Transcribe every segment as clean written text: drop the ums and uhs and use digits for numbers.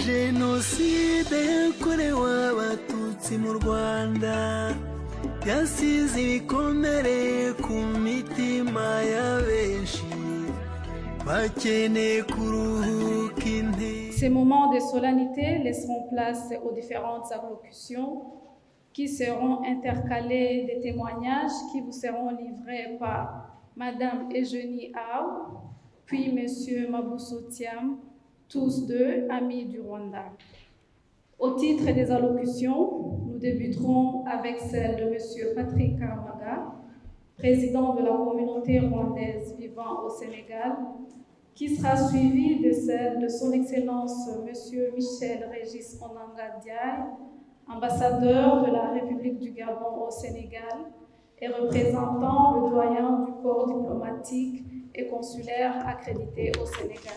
Jenoside yakorewe abatutsi mu Rwanda yasize ibikomere ku mitima ya benshi bakeneye kuruhuka intege. Ces moments de solennité laisseront place aux différentes allocutions qui seront intercalées des témoignages qui vous seront livrés par Madame Eugénie Aou, puis Monsieur Mabousso Thiam, tous deux amis du Rwanda. Au titre des allocutions, nous débuterons avec celle de Monsieur Patrick Karamaga, président de la communauté rwandaise vivant au Sénégal, qui sera suivie de celle de son Excellence Monsieur Michel Régis Onanga Diaye, ambassadeur de la République du Gabon au Sénégal et représentant le doyen du corps diplomatique et consulaire accrédité au Sénégal.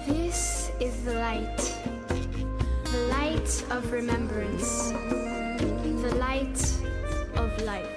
This is the light of remembrance, the light of life.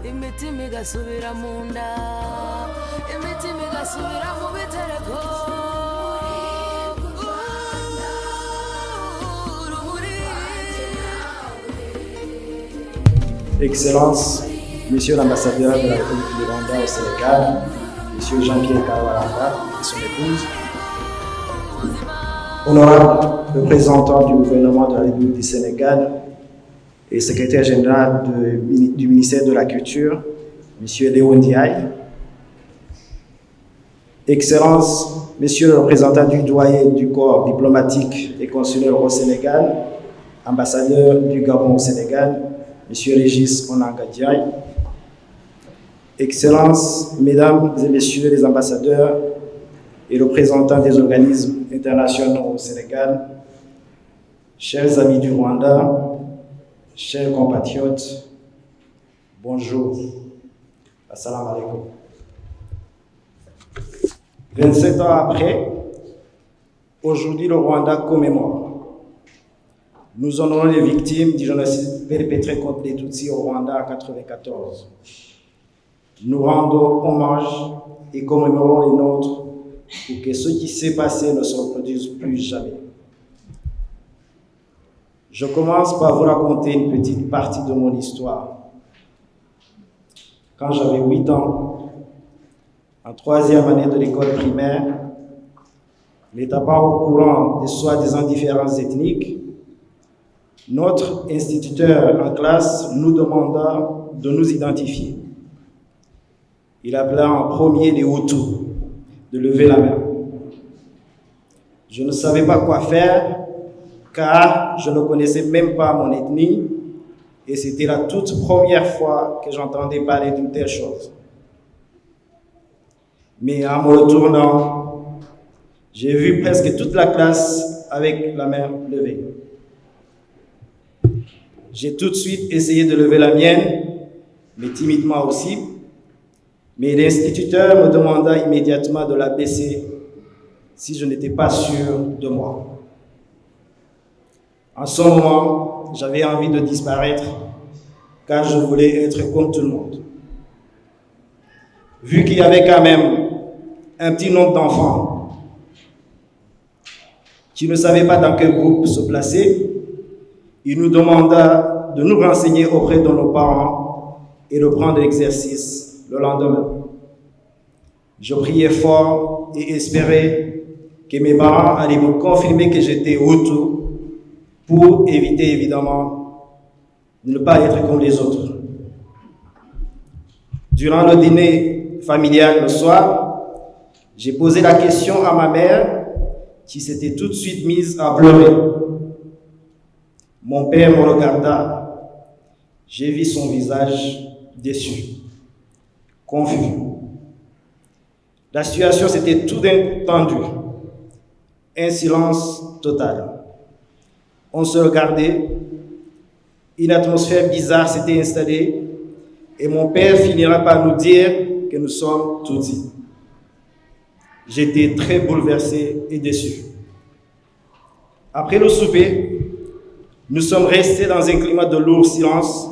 Imitima igasubira mu nda, imitima igasubira mu bitereko. Excellence, Monsieur l'ambassadeur de la République du Rwanda au Sénégal, Monsieur Jean-Pierre Karabaranga et son épouse, honorable représentant du gouvernement de la République du Sénégal et secrétaire général du ministère de la Culture, Monsieur Léon Ndiaye, Excellences, Monsieur le représentant du doyen du corps diplomatique et consulaire au Sénégal, ambassadeur du Gabon au Sénégal, Monsieur Régis Onanga Diaye, Excellences, Mesdames et Messieurs les ambassadeurs et représentants des organismes internationaux au Sénégal, chers amis du Rwanda, chers compatriotes, bonjour. Assalamu alaikum. 27 ans après, aujourd'hui le Rwanda commémore. Nous honorons les victimes du génocide perpétré contre les Tutsis au Rwanda en 1994. Nous rendons hommage et commémorons les nôtres pour que ce qui s'est passé ne se reproduise plus jamais. Je commence par vous raconter une petite partie de mon histoire. Quand j'avais 8 ans, en 3e année de l'école primaire, n'étant pas au courant des soi-disant différences ethniques, notre instituteur en classe nous demanda de nous identifier. Il appela en premier les Hutus de lever la main. Je ne savais pas quoi faire car je ne connaissais même pas mon ethnie et c'était la toute première fois que j'entendais parler d'une telle chose. Mais en me retournant, j'ai vu presque toute la classe avec la main levée. J'ai tout de suite essayé de lever la mienne, mais timidement aussi. Mais l'instituteur me demanda immédiatement de la baisser si je n'étais pas sûr de moi. En ce moment, j'avais envie de disparaître car je voulais être comme tout le monde. Vu qu'il y avait quand même un petit nombre d'enfants qui ne savaient pas dans quel groupe se placer, il nous demanda de nous renseigner auprès de nos parents et de prendre l'exercice le lendemain. Je priais fort et espérais que mes parents allaient me confirmer que j'étais Hutu pour éviter évidemment de ne pas être comme les autres. Durant le dîner familial le soir, j'ai posé la question à ma mère qui s'était tout de suite mise à pleurer. Mon père me regarda. J'ai vu son visage déçu, confus. La situation s'était tout d'un tendue. Un silence total. On se regardait. Une atmosphère bizarre s'était installée et mon père finira par nous dire que nous sommes Tutsis. J'étais très bouleversé et déçu. Après le souper, nous sommes restés dans un climat de lourd silence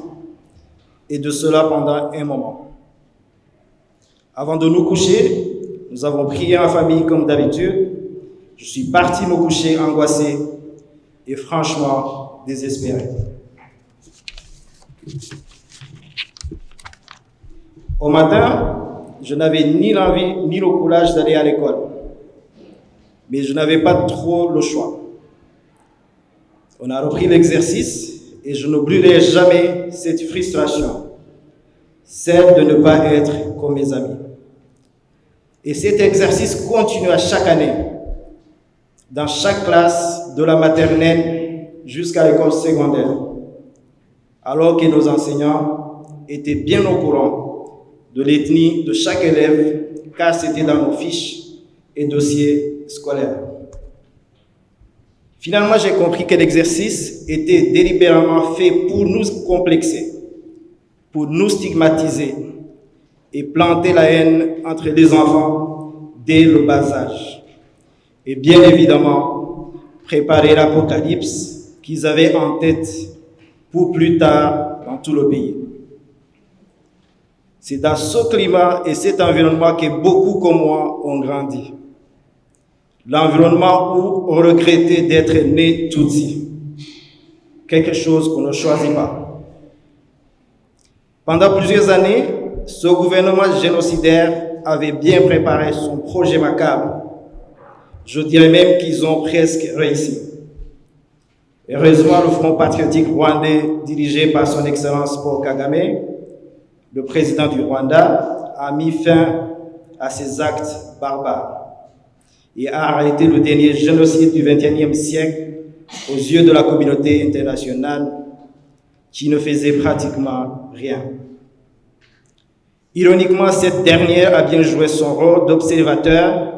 et de cela pendant un moment. Avant de nous coucher, nous avons prié en famille comme d'habitude. Je suis parti me coucher angoissé et franchement désespéré. Au matin, je n'avais ni l'envie ni le courage d'aller à l'école. Mais je n'avais pas trop le choix. On a repris l'exercice et je n'oublierai jamais cette frustration, celle de ne pas être comme mes amis. Et cet exercice continue à chaque année, dans chaque classe, de la maternelle jusqu'à l'école secondaire, alors que nos enseignants étaient bien au courant de l'ethnie de chaque élève, car c'était dans nos fiches et dossiers scolaires. Finalement, j'ai compris que l'exercice était délibérément fait pour nous complexer, pour nous stigmatiser et planter la haine entre les enfants dès le bas âge. Et bien évidemment, préparer l'apocalypse qu'ils avaient en tête pour plus tard dans tout le pays. C'est dans ce climat et cet environnement que beaucoup comme moi ont grandi. L'environnement où on regrettait d'être né Tutsi, quelque chose qu'on ne choisit pas. Pendant plusieurs années, ce gouvernement génocidaire avait bien préparé son projet macabre. Je dirais même qu'ils ont presque réussi. Heureusement, le Front patriotique rwandais, dirigé par son Excellence Paul Kagame, le président du Rwanda, a mis fin à ces actes barbares et a arrêté le dernier génocide du XXIe siècle aux yeux de la communauté internationale qui ne faisait pratiquement rien. Ironiquement, cette dernière a bien joué son rôle d'observateur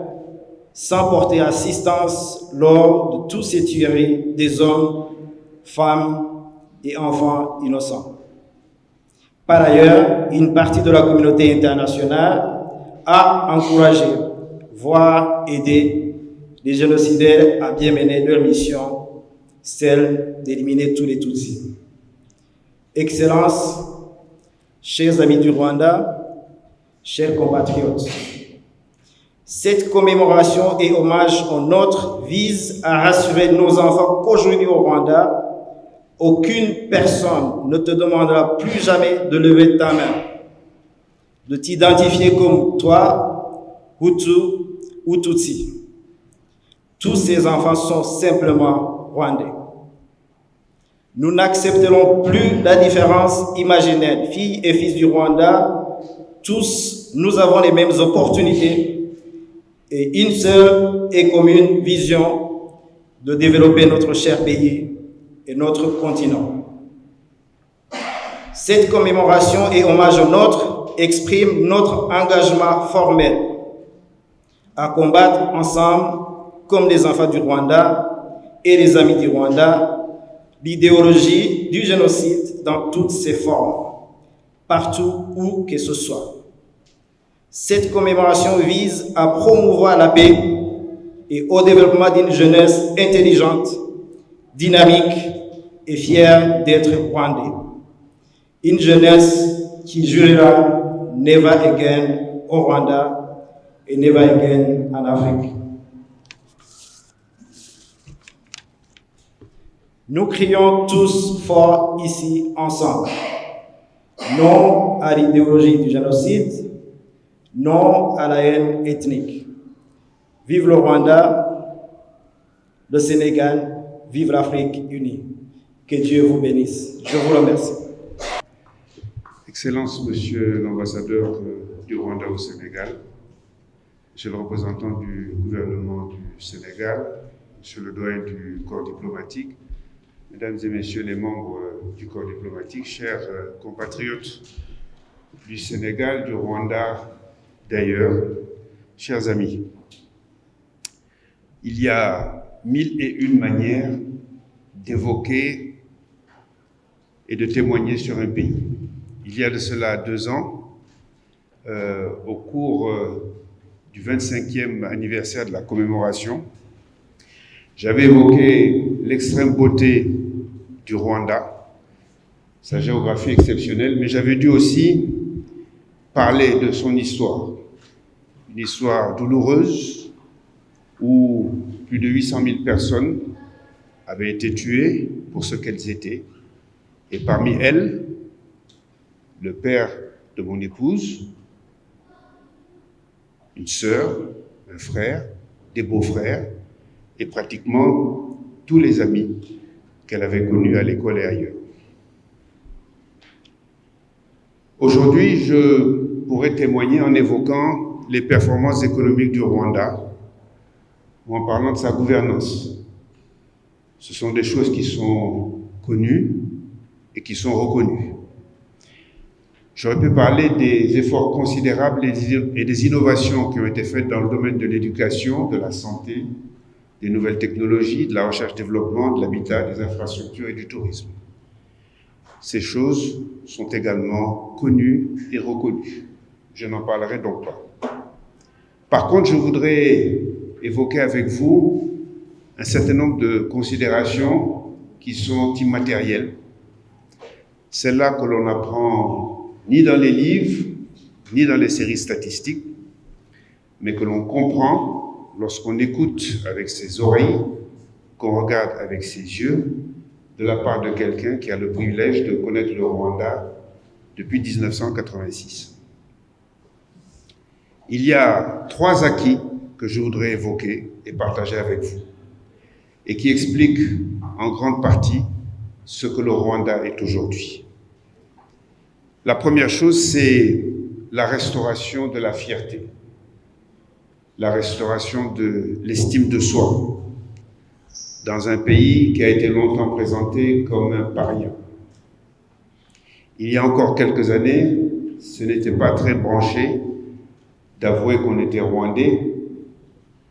sans porter assistance lors de toutes ces tueries des hommes, femmes et enfants innocents. Par ailleurs, une partie de la communauté internationale a encouragé, voire aidé les génocidaires à bien mener leur mission, celle d'éliminer tous les Tutsis. Excellences, chers amis du Rwanda, chers compatriotes, cette commémoration et hommage au nôtre vise à rassurer nos enfants qu'aujourd'hui au Rwanda, aucune personne ne te demandera plus jamais de lever ta main, de t'identifier comme toi, Hutu ou Tutsi. Tous ces enfants sont simplement Rwandais. Nous n'accepterons plus la différence imaginaire. Filles et fils du Rwanda, tous, nous avons les mêmes opportunités et une seule et commune vision de développer notre cher pays et notre continent. Cette commémoration et hommage au nôtre exprime notre engagement formel à combattre ensemble, comme les enfants du Rwanda et les amis du Rwanda, l'idéologie du génocide dans toutes ses formes, partout où que ce soit. Cette commémoration vise à promouvoir la paix et au développement d'une jeunesse intelligente, dynamique et fière d'être rwandais. Une jeunesse qui jurera never again au Rwanda et never again en Afrique. Nous crions tous fort ici ensemble. Non à l'idéologie du génocide, non à la haine ethnique. Vive le Rwanda, le Sénégal, vive l'Afrique unie. Que Dieu vous bénisse. Je vous remercie. Excellences, Monsieur l'ambassadeur du Rwanda au Sénégal, Monsieur le représentant du gouvernement du Sénégal, Monsieur le doyen du corps diplomatique, Mesdames et Messieurs les membres du corps diplomatique, chers compatriotes du Sénégal, du Rwanda, d'ailleurs, chers amis, il y a 1001 manières d'évoquer et de témoigner sur un pays. Il y a de cela 2 ans, au cours du 25e anniversaire de la commémoration, j'avais évoqué l'extrême beauté du Rwanda, sa géographie exceptionnelle, mais j'avais dû aussi parler de son histoire. Une histoire douloureuse où plus de 800 000 personnes avaient été tuées pour ce qu'elles étaient. Et parmi elles, le père de mon épouse, une sœur, un frère, des beaux-frères et pratiquement tous les amis qu'elle avait connus à l'école et ailleurs. Aujourd'hui, je pourrais témoigner en évoquant les performances économiques du Rwanda ou en parlant de sa gouvernance. Ce sont des choses qui sont connues et qui sont reconnues. J'aurais pu parler des efforts considérables et des innovations qui ont été faites dans le domaine de l'éducation, de la santé, des nouvelles technologies, de la recherche-développement, de l'habitat, des infrastructures et du tourisme. Ces choses sont également connues et reconnues. Je n'en parlerai donc pas. Par contre, je voudrais évoquer avec vous un certain nombre de considérations qui sont immatérielles. Celles-là que l'on apprend ni dans les livres, ni dans les séries statistiques, mais que l'on comprend lorsqu'on écoute avec ses oreilles, qu'on regarde avec ses yeux, de la part de quelqu'un qui a le privilège de connaître le Rwanda depuis 1986. Il y a 3 acquis que je voudrais évoquer et partager avec vous, et qui expliquent en grande partie ce que le Rwanda est aujourd'hui. La première chose, c'est la restauration de la fierté, la restauration de l'estime de soi, dans un pays qui a été longtemps présenté comme un paria. Il y a encore quelques années, ce n'était pas très branché d'avouer qu'on était rwandais.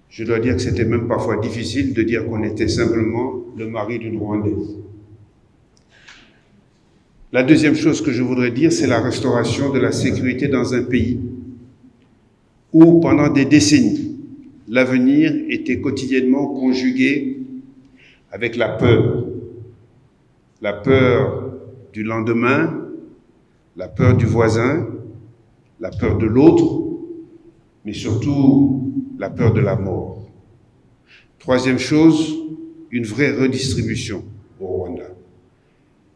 Je dois dire que c'était même parfois difficile de dire qu'on était simplement le mari d'une Rwandaise. La deuxième chose que je voudrais dire, c'est la restauration de la sécurité dans un pays où, pendant des décennies, l'avenir était quotidiennement conjugué avec la peur du lendemain, la peur du voisin, la peur de l'autre, mais surtout la peur de la mort. Troisième chose, une vraie redistribution au Rwanda.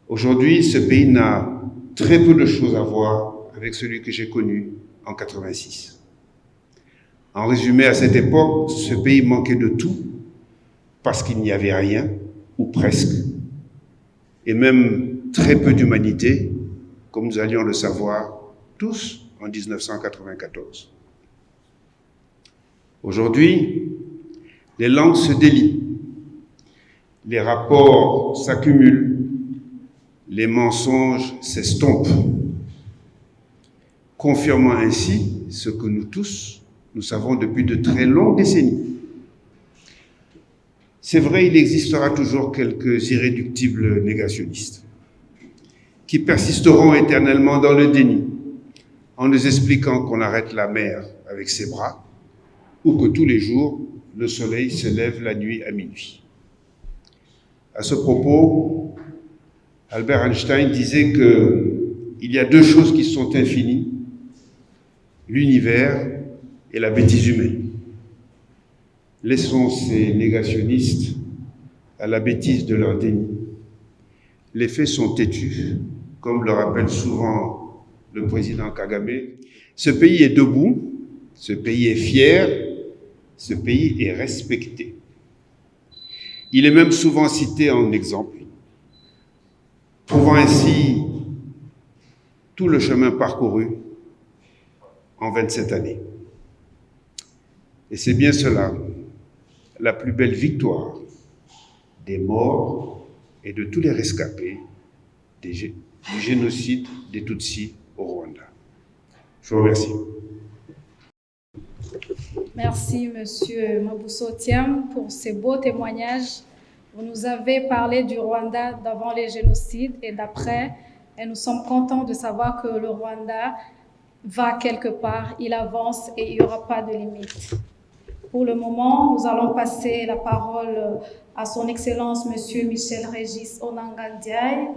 Aujourd'hui, ce pays n'a très peu de choses à voir avec celui que j'ai connu en 86. En résumé, à cette époque, ce pays manquait de tout parce qu'il n'y avait rien, ou presque, et même très peu d'humanité, comme nous allions le savoir tous en 1994. Aujourd'hui, les langues se délient, les rapports s'accumulent, les mensonges s'estompent, confirmant ainsi ce que nous tous, nous savons depuis de très longues décennies. C'est vrai, il existera toujours quelques irréductibles négationnistes qui persisteront éternellement dans le déni en nous expliquant qu'on arrête la mer avec ses bras ou que tous les jours, le soleil se lève la nuit à minuit. À ce propos, Albert Einstein disait qu'il y a 2 choses qui sont infinies, l'univers et la bêtise humaine. Laissons ces négationnistes à la bêtise de leur déni. Les faits sont têtus, comme le rappelle souvent le président Kagame. Ce pays est debout, ce pays est fier, ce pays est respecté. Il est même souvent cité en exemple, prouvant ainsi tout le chemin parcouru en 27 années. Et c'est bien cela, la plus belle victoire des morts et de tous les rescapés du génocide des Tutsis au Rwanda. Je vous remercie. Merci, Monsieur Mabousso Thiam, pour ces beaux témoignages. Vous nous avez parlé du Rwanda d'avant les génocides et d'après, et nous sommes contents de savoir que le Rwanda va quelque part, il avance et il n'y aura pas de limite. Pour le moment, nous allons passer la parole à son Excellence Monsieur Michel Régis Onanga Ndiaye,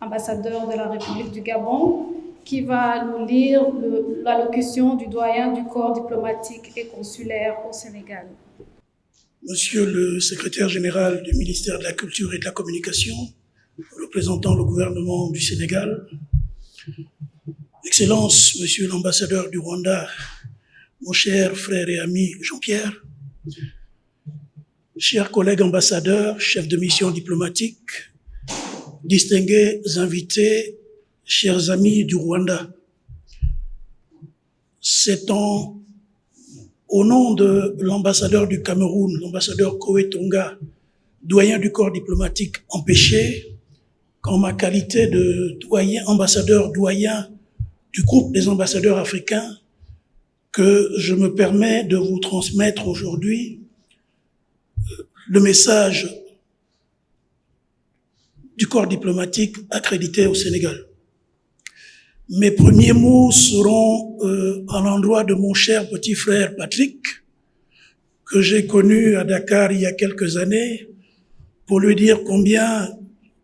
ambassadeur de la République du Gabon, qui va nous lire l'allocution du doyen du corps diplomatique et consulaire au Sénégal. Monsieur le secrétaire général du ministère de la Culture et de la Communication, représentant le gouvernement du Sénégal, Excellence, Monsieur l'ambassadeur du Rwanda, mon cher frère et ami Jean-Pierre, chers collègues ambassadeurs, chefs de mission diplomatique, distingués invités, chers amis du Rwanda, c'est au nom de l'ambassadeur du Cameroun, l'ambassadeur Koé Tonga, doyen du corps diplomatique empêché, qu'en ma qualité de ambassadeur doyen du groupe des ambassadeurs africains, que je me permets de vous transmettre aujourd'hui le message du corps diplomatique accrédité au Sénégal. Mes premiers mots seront à l'endroit de mon cher petit frère Patrick, que j'ai connu à Dakar il y a quelques années, pour lui dire combien,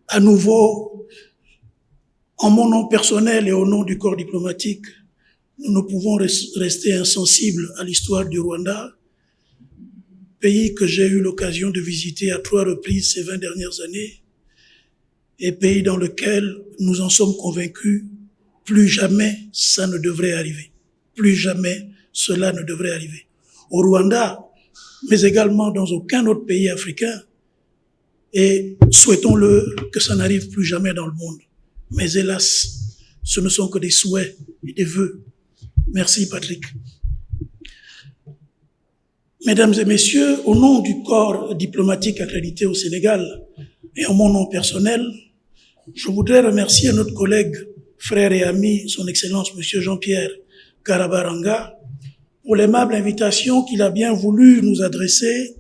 à nouveau, en mon nom personnel et au nom du corps diplomatique, nous ne pouvons rester insensibles à l'histoire du Rwanda, pays que j'ai eu l'occasion de visiter à 3 reprises ces 20 dernières années, et pays dans lequel nous en sommes convaincus, plus jamais ça ne devrait arriver. Plus jamais cela ne devrait arriver. Au Rwanda, mais également dans aucun autre pays africain, et souhaitons-le que ça n'arrive plus jamais dans le monde. Mais hélas, ce ne sont que des souhaits et des vœux. Merci Patrick. Mesdames et messieurs, au nom du corps diplomatique accrédité au Sénégal et en mon nom personnel, je voudrais remercier notre collègue, frère et ami, son Excellence Monsieur Jean-Pierre Karabaranga, pour l'aimable invitation qu'il a bien voulu nous adresser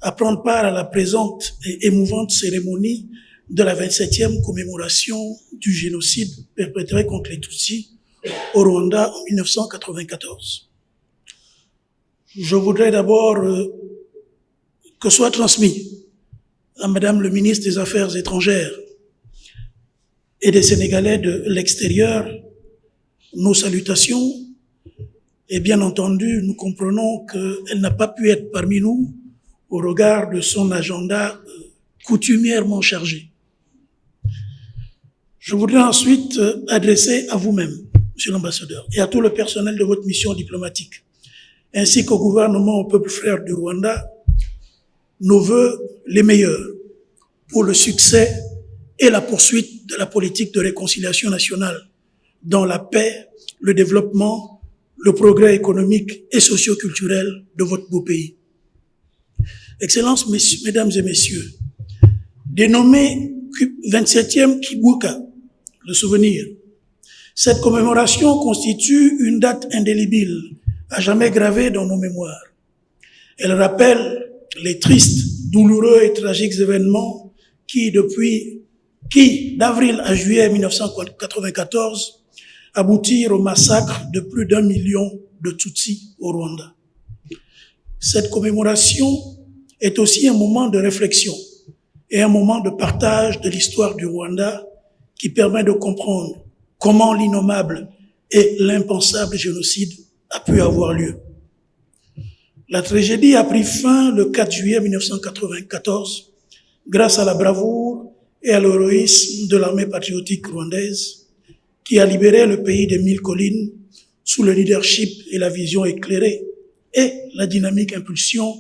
à prendre part à la présente et émouvante cérémonie de la 27e commémoration du génocide perpétré contre les Tutsis au Rwanda en 1994. Je voudrais d'abord que soit transmis à Madame le ministre des Affaires étrangères et des Sénégalais de l'extérieur nos salutations, et bien entendu, nous comprenons qu'elle n'a pas pu être parmi nous au regard de son agenda coutumièrement chargé. Je voudrais ensuite adresser à vous-même, Monsieur l'ambassadeur, et à tout le personnel de votre mission diplomatique, ainsi qu'au gouvernement, au peuple frère du Rwanda, nos vœux les meilleurs pour le succès et la poursuite de la politique de réconciliation nationale dans la paix, le développement, le progrès économique et socio-culturel de votre beau pays. Excellences, mesdames et messieurs, dénommé 27e Kibuka, le souvenir, cette commémoration constitue une date indélébile, à jamais gravée dans nos mémoires. Elle rappelle les tristes, douloureux et tragiques événements qui, d'avril à juillet 1994, aboutirent au massacre de plus d'1 million de Tutsis au Rwanda. Cette commémoration est aussi un moment de réflexion et un moment de partage de l'histoire du Rwanda qui permet de comprendre comment l'innommable et l'impensable génocide a pu avoir lieu. La tragédie a pris fin le 4 juillet 1994 grâce à la bravoure et à l'héroïsme de l'armée patriotique rwandaise qui a libéré le pays des 1000 collines sous le leadership et la vision éclairée et la dynamique impulsion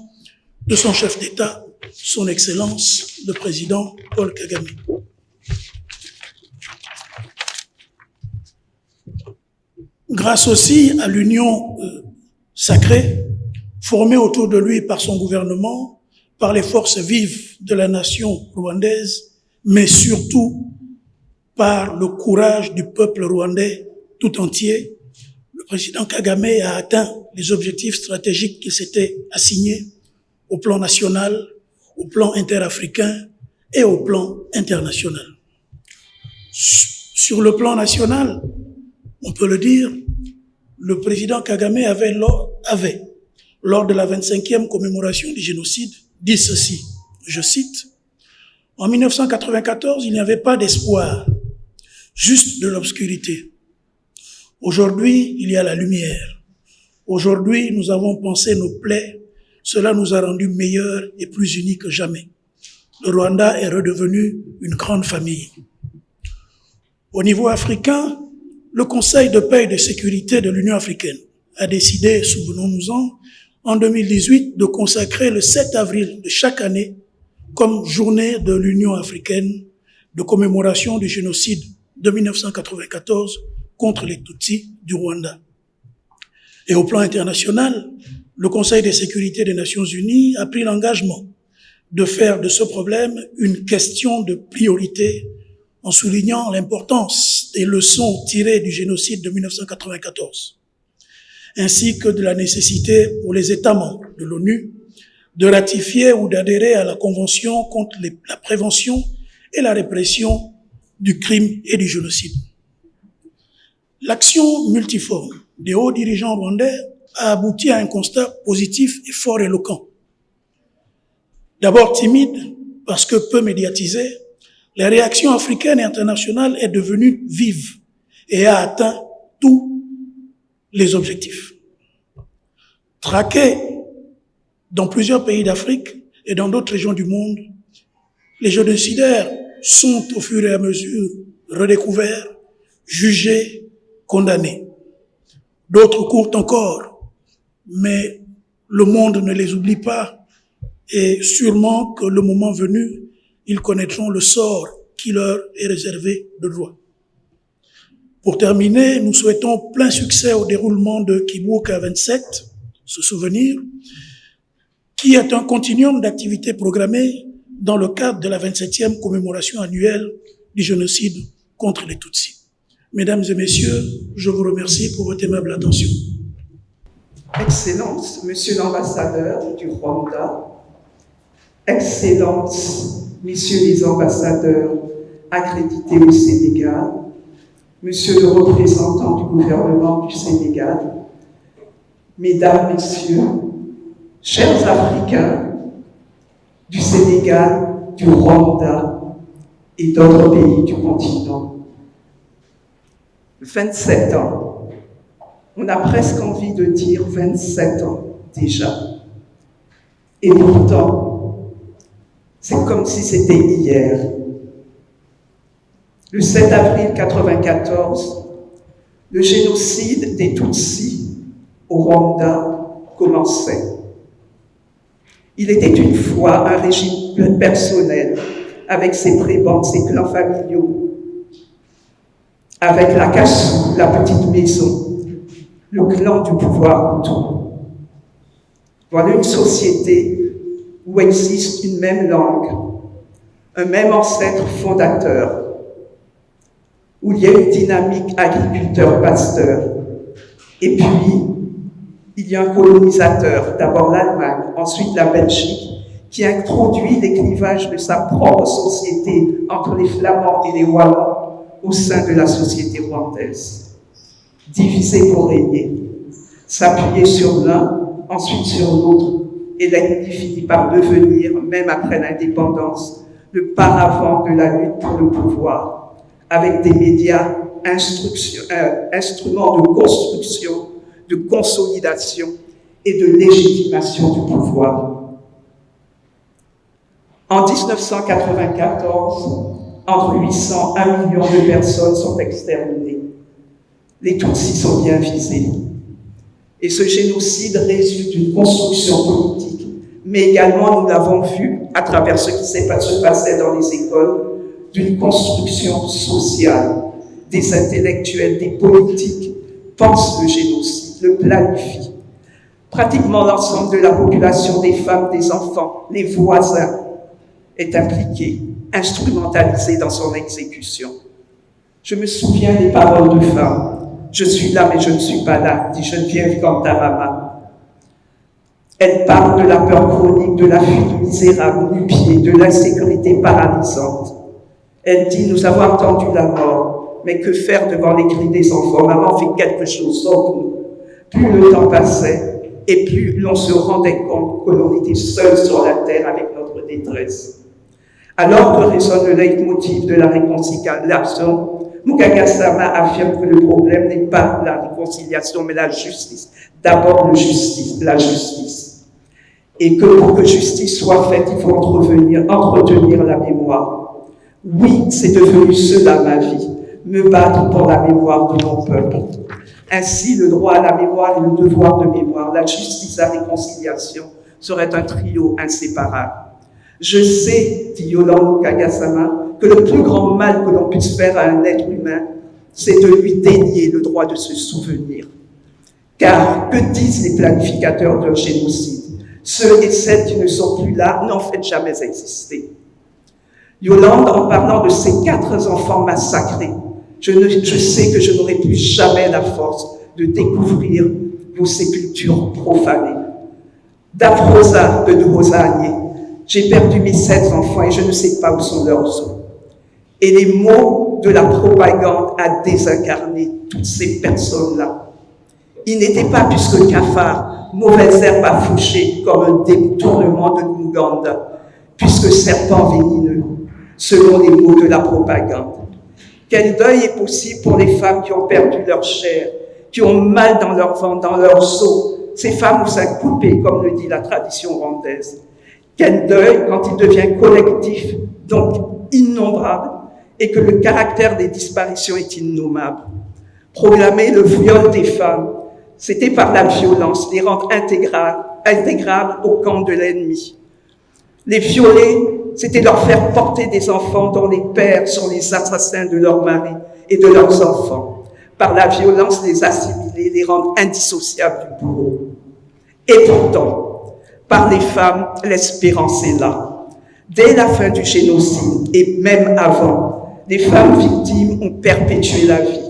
de son chef d'État, son Excellence, le président Paul Kagame. Grâce aussi à l'union sacrée, formée autour de lui par son gouvernement, par les forces vives de la nation rwandaise, mais surtout par le courage du peuple rwandais tout entier, le président Kagame a atteint les objectifs stratégiques qu'il s'était assignés au plan national, au plan interafricain et au plan international. Sur le plan national, on peut le dire, le président Kagame avait, lors de la 25e commémoration du génocide, dit ceci, je cite, « En 1994, il n'y avait pas d'espoir, juste de l'obscurité. Aujourd'hui, il y a la lumière. Aujourd'hui, nous avons pansé nos plaies. Cela nous a rendus meilleurs et plus unis que jamais. Le Rwanda est redevenu une grande famille. » Au niveau africain, le Conseil de paix et de sécurité de l'Union africaine a décidé, souvenons-nous-en, en 2018, de consacrer le 7 avril de chaque année comme journée de l'Union africaine de commémoration du génocide de 1994 contre les Tutsis du Rwanda. Et au plan international, le Conseil de sécurité des Nations Unies a pris l'engagement de faire de ce problème une question de priorité en soulignant l'importance des leçons tirées du génocide de 1994, ainsi que de la nécessité pour les États membres de l'ONU de ratifier ou d'adhérer à la Convention contre la prévention et la répression du crime et du génocide. L'action multiforme des hauts dirigeants rwandais a abouti à un constat positif et fort éloquent. D'abord timide, parce que peu médiatisée, la réaction africaine et internationale est devenue vive et a atteint tous les objectifs. Traqués dans plusieurs pays d'Afrique et dans d'autres régions du monde, les génocidaires sont au fur et à mesure redécouverts, jugés condamnés. D'autres courent encore, mais le monde ne les oublie pas et sûrement que le moment venu, ils connaîtront le sort qui leur est réservé de droit. Pour terminer, nous souhaitons plein succès au déroulement de Kibuka 27, ce souvenir, qui est un continuum d'activités programmées dans le cadre de la 27e commémoration annuelle du génocide contre les Tutsis. Mesdames et messieurs, je vous remercie pour votre aimable attention. Excellences, Monsieur l'ambassadeur du Rwanda, Excellences, Messieurs les ambassadeurs accrédités au Sénégal, Monsieur le représentant du gouvernement du Sénégal, Mesdames, Messieurs, chers Africains du Sénégal, du Rwanda et d'autres pays du continent. 27 ans. On a presque envie de dire 27 ans déjà. Et pourtant, c'est comme si c'était hier. Le 7 avril 1994, le génocide des Tutsis au Rwanda commençait. Il était une fois un régime personnel avec ses prébendes, ses clans familiaux, avec la Kassou, la petite maison, le clan du pouvoir autour. Voilà une société où existe une même langue, un même ancêtre fondateur, où il y a une dynamique agriculteur-pasteur. Et puis, il y a un colonisateur, d'abord l'Allemagne, ensuite la Belgique, qui introduit les clivages de sa propre société entre les Flamands et les Wallons au sein de la société rwandaise. Diviser pour régner, s'appuyer sur l'un, ensuite sur l'autre, et l'ennemi finit par devenir, même après l'indépendance, le paravent de la lutte pour le pouvoir, avec des médias instruments de construction, de consolidation et de légitimation du pouvoir. En 1994, entre 800 et 1 million de personnes sont exterminées. Les Tutsis sont bien visés. Et ce génocide résulte d'une construction politique, mais également, nous l'avons vu à travers ce qui se passait dans les écoles, d'une construction sociale. Des intellectuels, des politiques pensent le génocide, le planifient. Pratiquement l'ensemble de la population, des femmes, des enfants, les voisins, est impliqué, instrumentalisé dans son exécution. Je me souviens des paroles de femmes. Je suis là, mais je ne suis pas là, dit Geneviève Kantarama. Elle parle de la peur chronique, de la fuite misérable, du pied, de l'insécurité paralysante. Elle dit, nous avons entendu la mort, mais que faire devant les cris des enfants? Maman fait quelque chose sans nous. Plus le temps passait, et plus l'on se rendait compte que l'on était seul sur la terre avec notre détresse. Alors que résonne le leitmotiv de la réconciliation, Mugaga Sama affirme que le problème n'est pas la réconciliation, mais la justice. D'abord la justice. Et que pour que justice soit faite, il faut entretenir la mémoire. Oui, c'est devenu cela ma vie, me battre pour la mémoire de mon peuple. Ainsi, le droit à la mémoire et le devoir de mémoire, la justice à la réconciliation, serait un trio inséparable. Je sais, dit Yolande Mukagasama, que le plus grand mal que l'on puisse faire à un être humain, c'est de lui dénier le droit de se souvenir. Car que disent les planificateurs d'un génocide? Ceux et celles qui ne sont plus là n'ont fait jamais existé. Yolande, en parlant de ces 4 enfants massacrés, je sais que je n'aurai plus jamais la force de découvrir vos sépultures profanées. D'Afroza de Rosanier, j'ai perdu mes 7 enfants et je ne sais pas où sont leurs os. Et les mots de la propagande a désincarné toutes ces personnes-là. Il n'était pas plus que cafard, mauvaise herbe à faucher, comme un détournement de l'Ouganda, puisque serpent vénineux, selon les mots de la propagande. Quel deuil est possible pour les femmes qui ont perdu leur chair, qui ont mal dans leur ventre, dans leurs os, ces femmes aux seins coupés, comme le dit la tradition rwandaise. Quel deuil quand il devient collectif, donc innombrable, et que le caractère des disparitions est innommable. Proclamer le viol des femmes, c'était par la violence les rendre intégrables au camp de l'ennemi. Les violer, c'était leur faire porter des enfants dont les pères sont les assassins de leurs maris et de leurs enfants. Par la violence, les assimiler, les rendre indissociables du bourreau. Et pourtant, par les femmes, l'espérance est là. Dès la fin du génocide, et même avant, les femmes victimes ont perpétué la vie.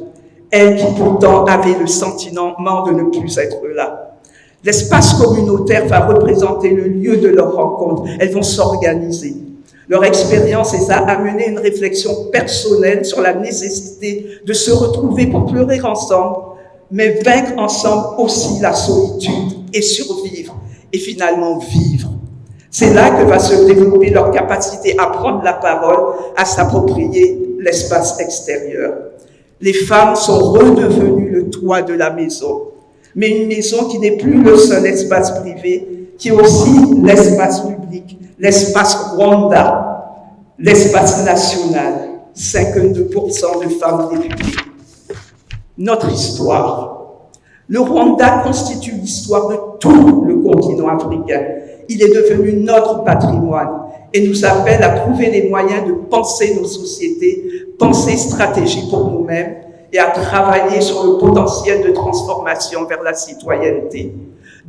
Elles qui pourtant avaient le sentiment de ne plus être là. L'espace communautaire va représenter le lieu de leur rencontre. Elles vont s'organiser. Leur expérience les a amené une réflexion personnelle sur la nécessité de se retrouver pour pleurer ensemble, mais vaincre ensemble aussi la solitude et survivre, et finalement vivre. C'est là que va se développer leur capacité à prendre la parole, à s'approprier l'espace extérieur. Les femmes sont redevenues le toit de la maison, mais une maison qui n'est plus le seul espace privé, qui est aussi l'espace public, l'espace Rwanda, l'espace national, 52% de femmes députés. Notre histoire. Le Rwanda constitue l'histoire de tout le continent africain. Il est devenu notre patrimoine et nous appelle à trouver les moyens de penser nos sociétés, penser stratégie pour nous-mêmes et à travailler sur le potentiel de transformation vers la citoyenneté.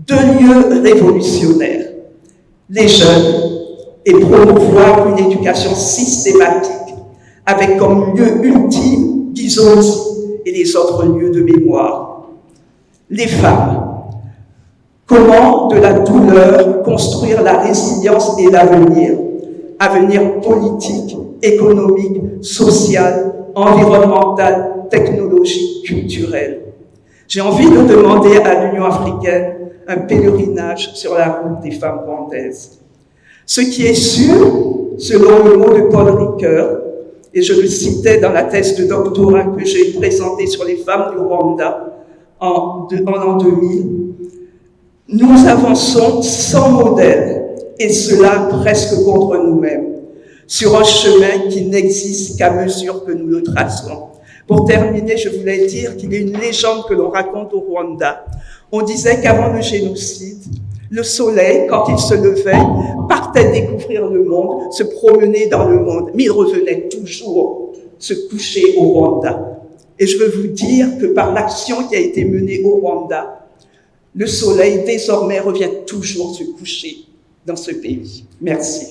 2 lieux révolutionnaires, les jeunes et promouvoir une éducation systématique avec comme lieu ultime Gizonzi et les autres lieux de mémoire. Les femmes. Comment, de la douleur, construire la résilience et l'avenir, avenir politique, économique, social, environnemental, technologique, culturel. J'ai envie de demander à l'Union africaine un pèlerinage sur la route des femmes rwandaises. Ce qui est sûr, selon le mot de Paul Ricoeur, et je le citais dans la thèse de doctorat que j'ai présentée sur les femmes du Rwanda en l'an 2000, nous avançons sans modèle, et cela presque contre nous-mêmes, sur un chemin qui n'existe qu'à mesure que nous le traçons. Pour terminer, je voulais dire qu'il y a une légende que l'on raconte au Rwanda. On disait qu'avant le génocide, le soleil, quand il se levait, partait découvrir le monde, se promener dans le monde, mais il revenait toujours se coucher au Rwanda. Et je veux vous dire que par l'action qui a été menée au Rwanda, le soleil désormais revient toujours se coucher dans ce pays. Merci.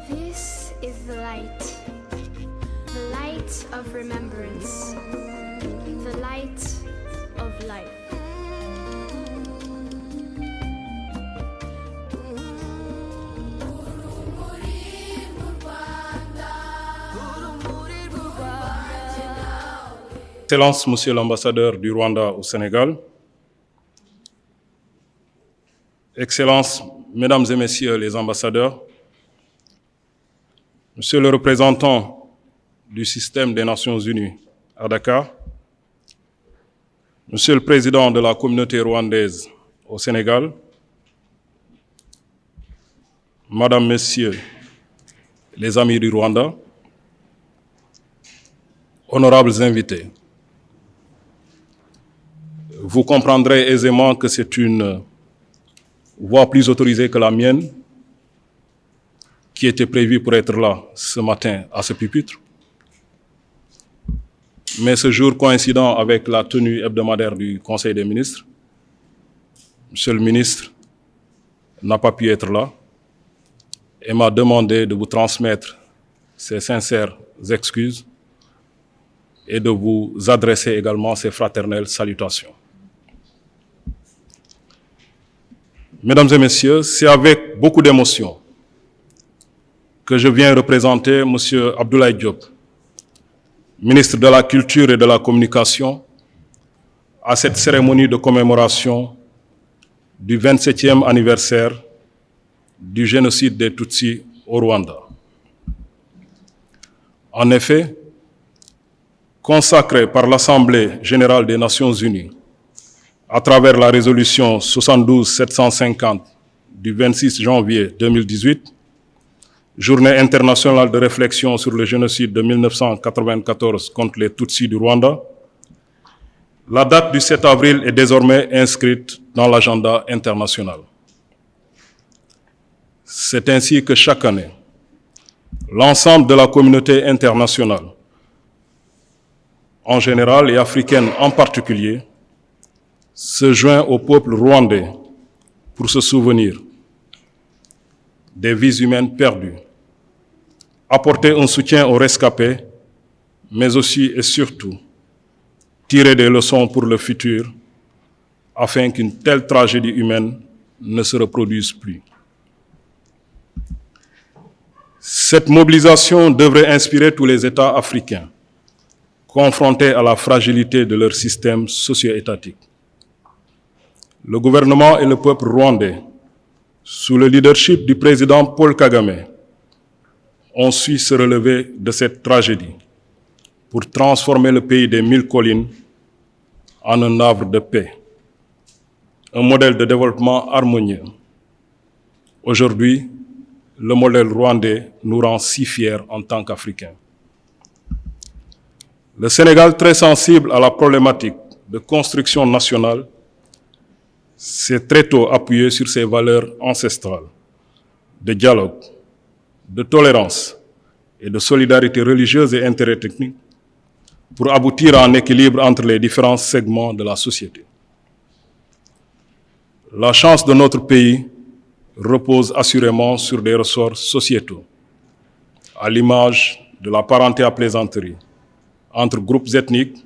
This is the light of remembrance, the light of life. Excellence, Monsieur l'ambassadeur du Rwanda au Sénégal, Excellences, Mesdames et Messieurs les ambassadeurs, Monsieur le représentant du système des Nations Unies à Dakar, Monsieur le Président de la communauté rwandaise au Sénégal, Madame, Messieurs les amis du Rwanda, honorables invités, vous comprendrez aisément que c'est une voix plus autorisée que la mienne qui était prévue pour être là ce matin à ce pupitre. Mais ce jour coïncidant avec la tenue hebdomadaire du Conseil des ministres, Monsieur le ministre n'a pas pu être là. et m'a demandé de vous transmettre ses sincères excuses et de vous adresser également ses fraternelles salutations. Mesdames et messieurs, c'est avec beaucoup d'émotion que je viens représenter M. Abdoulaye Diop, ministre de la Culture et de la Communication, à cette cérémonie de commémoration du 27e anniversaire du génocide des Tutsis au Rwanda. En effet, consacré par l'Assemblée générale des Nations unies à travers la résolution 72-750 du 26 janvier 2018, Journée internationale de réflexion sur le génocide de 1994 contre les Tutsis du Rwanda, la date du 7 avril est désormais inscrite dans l'agenda international. C'est ainsi que chaque année, l'ensemble de la communauté internationale, en général et africaine en particulier, se joint au peuple rwandais pour se souvenir des vies humaines perdues, apporter un soutien aux rescapés, mais aussi et surtout tirer des leçons pour le futur afin qu'une telle tragédie humaine ne se reproduise plus. Cette mobilisation devrait inspirer tous les États africains confrontés à la fragilité de leur système socio-étatique. Le gouvernement et le peuple rwandais, sous le leadership du président Paul Kagame, ont su se relever de cette tragédie pour transformer le pays des 1000 collines en un havre de paix, un modèle de développement harmonieux. Aujourd'hui, le modèle rwandais nous rend si fiers en tant qu'Africains. Le Sénégal, très sensible à la problématique de construction nationale, s'est très tôt appuyé sur ses valeurs ancestrales de dialogue, de tolérance et de solidarité religieuse et interethnique pour aboutir à un équilibre entre les différents segments de la société. La chance de notre pays repose assurément sur des ressorts sociétaux, à l'image de la parenté à plaisanterie entre groupes ethniques,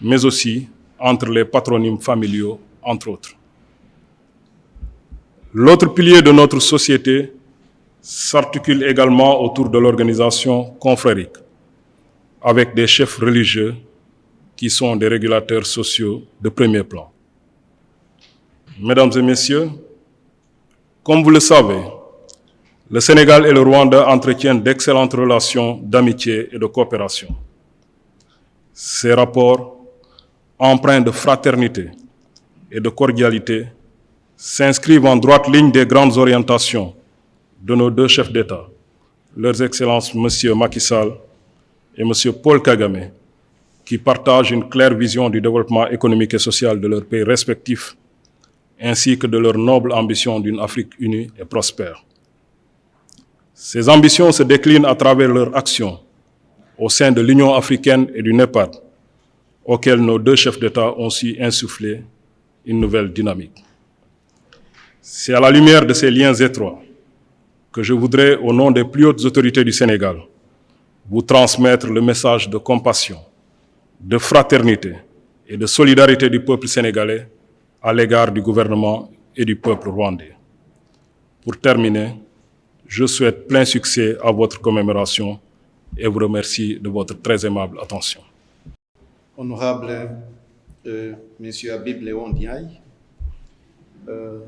mais aussi entre les patronymes familiaux, entre autres. L'autre pilier de notre société s'articule également autour de l'organisation confrérique, avec des chefs religieux qui sont des régulateurs sociaux de premier plan. Mesdames et messieurs, comme vous le savez, le Sénégal et le Rwanda entretiennent d'excellentes relations d'amitié et de coopération. Ces rapports, empreints de fraternité et de cordialité, s'inscrivent en droite ligne des grandes orientations de nos deux chefs d'État, leurs Excellences M. Macky Sall et M. Paul Kagame, qui partagent une claire vision du développement économique et social de leurs pays respectifs, ainsi que de leur noble ambition d'une Afrique unie et prospère. Ces ambitions se déclinent à travers leur action au sein de l'Union africaine et du NEPAD, auxquels nos deux chefs d'État ont su insuffler une nouvelle dynamique. C'est à la lumière de ces liens étroits que je voudrais, au nom des plus hautes autorités du Sénégal, vous transmettre le message de compassion, de fraternité et de solidarité du peuple sénégalais à l'égard du gouvernement et du peuple rwandais. Pour terminer, je souhaite plein succès à votre commémoration et vous remercie de votre très aimable attention. Honorable M. Habib Léon Ndiaye,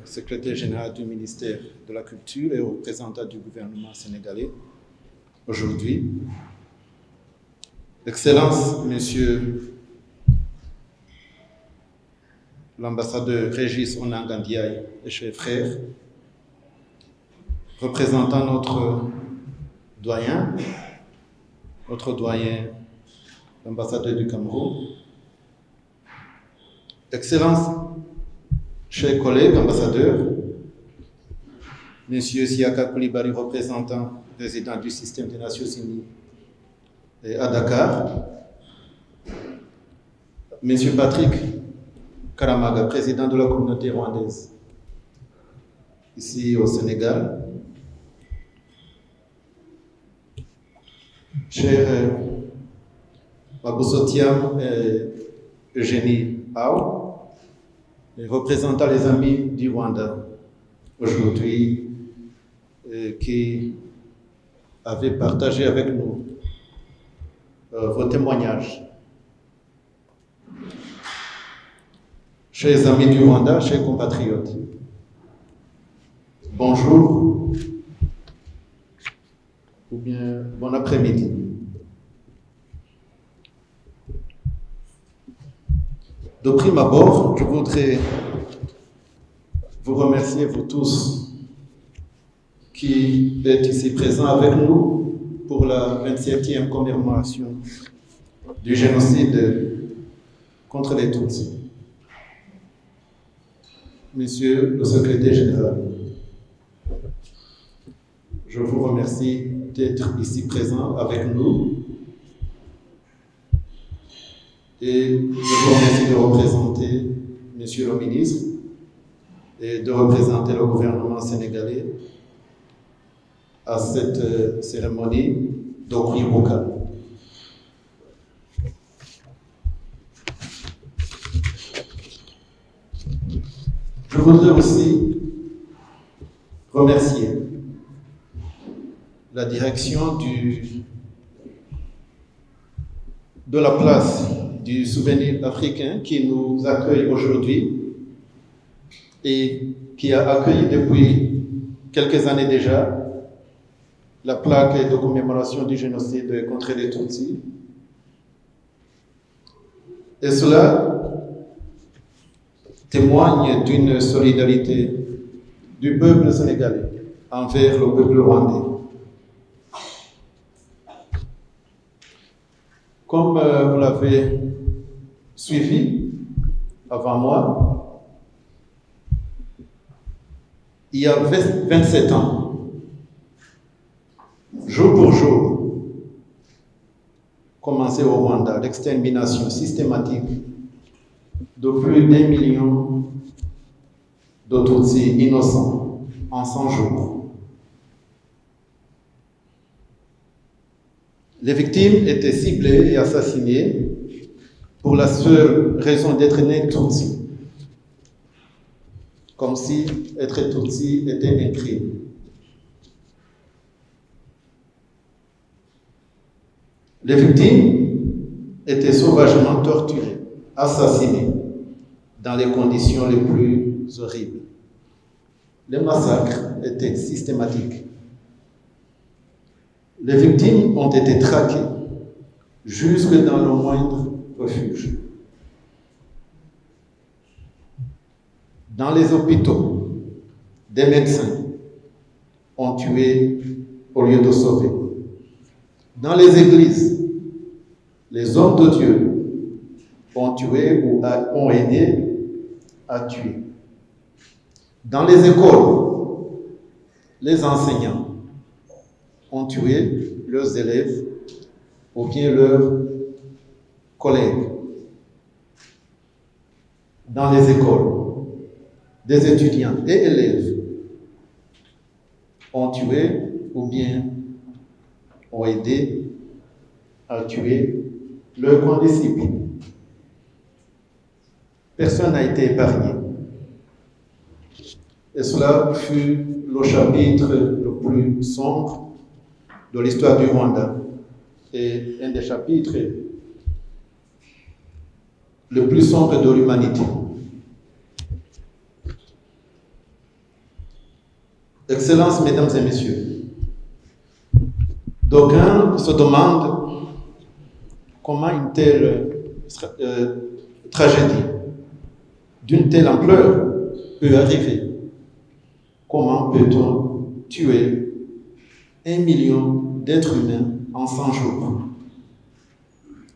secrétaire général du ministère de la Culture et représentant du gouvernement sénégalais, aujourd'hui, Excellence, Monsieur l'ambassadeur Régis Onanga Ndiaye et chers frères, représentant notre doyen, l'ambassadeur du Cameroun, Excellence, chers collègues ambassadeurs, Monsieur Siaka Koulibaly, représentant président du système des Nations Unies à Dakar, Monsieur Patrick Karamaga, président de la communauté rwandaise ici au Sénégal, Cher Mabusotiam Eugénie Ao, représentant les amis du Rwanda aujourd'hui, qui avaient partagé avec nous vos témoignages. Chers amis du Rwanda, chers compatriotes, bonjour ou bien bon après-midi. De prime abord, je voudrais vous remercier, vous tous, qui êtes ici présents avec nous pour la 27e commémoration du génocide contre les Tutsis. Monsieur le secrétaire général, je vous remercie d'être ici présent avec nous et je vous remercie de représenter Monsieur le ministre et de représenter le gouvernement sénégalais à cette cérémonie d'Okwibuka. Je voudrais aussi remercier la direction de la place du souvenir africain qui nous accueille aujourd'hui et qui a accueilli depuis quelques années déjà la plaque de commémoration du génocide contre les Tutsis. Et cela témoigne d'une solidarité du peuple sénégalais envers le peuple rwandais. Comme vous l'avez suivi avant moi, il y a 27 ans, jour pour jour, commençait au Rwanda l'extermination systématique de plus d'1 million de Tutsis innocents en 100 jours. Les victimes étaient ciblées et assassinées pour la seule raison d'être nées Tutsis, comme si être Tutsi était un crime. Les victimes étaient sauvagement torturées, assassinées dans les conditions les plus horribles. Les massacres étaient systématiques. Les victimes ont été traquées jusque dans le moindre refuge. Dans les hôpitaux, des médecins ont tué au lieu de sauver. Dans les églises, les hommes de Dieu ont tué ou ont aidé à tuer. Dans les écoles, les enseignants ont tué leurs élèves ou bien leurs collègues. Dans les écoles, des étudiants et élèves ont tué ou bien ont aidé à tuer leurs condisciples. Personne n'a été épargné. Et cela fut le chapitre le plus sombre de l'histoire du Rwanda et un des chapitres le plus sombre de l'humanité. Excellences, mesdames et messieurs, d'aucuns se demandent comment une telle tragédie d'une telle ampleur peut arriver. Comment peut-on tuer 1 million d'êtres humains en 100 jours?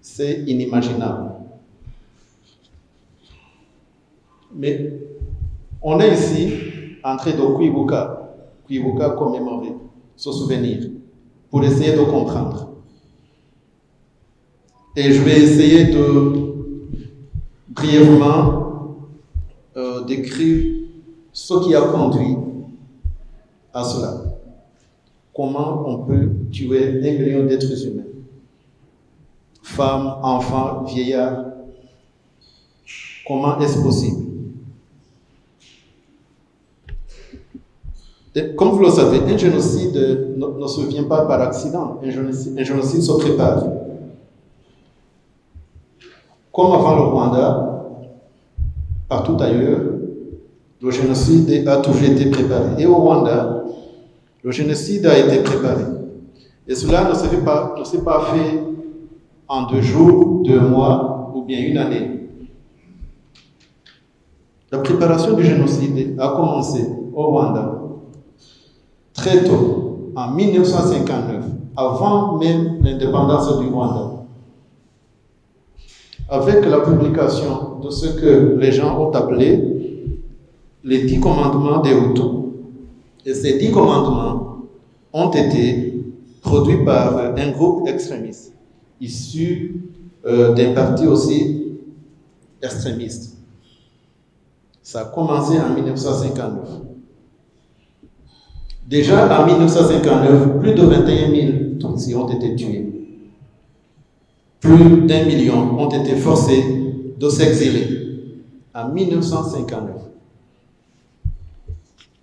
C'est inimaginable. Mais on est ici en train de Kwibuka commémorer, se souvenir, pour essayer de comprendre. Et je vais essayer de brièvement décrire ce qui a conduit à cela. comment on peut tuer 1 million d'êtres humains, femmes, enfants, vieillards. Comment est-ce possible? Et comme vous le savez, un génocide ne se vient pas par accident. Un génocide se prépare. Comme avant le Rwanda, partout ailleurs, le génocide a toujours été préparé. Et au Rwanda, le génocide a été préparé. Et cela ne s'est pas fait en 2 jours, 2 mois ou bien 1 année. La préparation du génocide a commencé au Rwanda très tôt, en 1959, avant même l'indépendance du Rwanda, avec la publication de ce que les gens ont appelé les 10 commandements des Hutus. Et ces 10 commandements ont été produits par un groupe extrémiste, issu d'un parti aussi extrémiste. Ça a commencé en 1959. Déjà en 1959, plus de 21 000 Tutsis ont été tués. Plus d'1 million ont été forcés de s'exiler en 1959.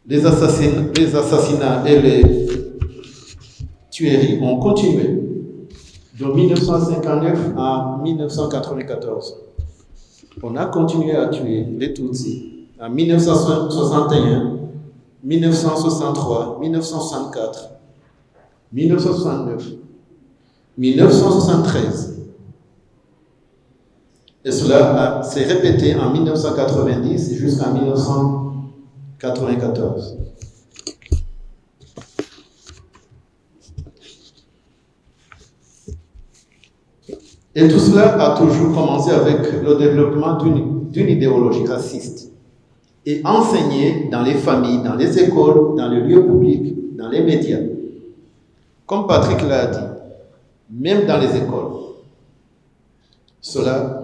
Les assassinats et les tueries ont continué de 1959 à 1994. On a continué à tuer les Tutsis en 1961, 1963, 1964, 1969, 1973. Et cela s'est répété en 1990 jusqu'en 1994. Et tout cela a toujours commencé avec le développement d'une idéologie raciste et enseigné dans les familles, dans les écoles, dans les lieux publics, dans les médias. Comme Patrick l'a dit, même dans les écoles, cela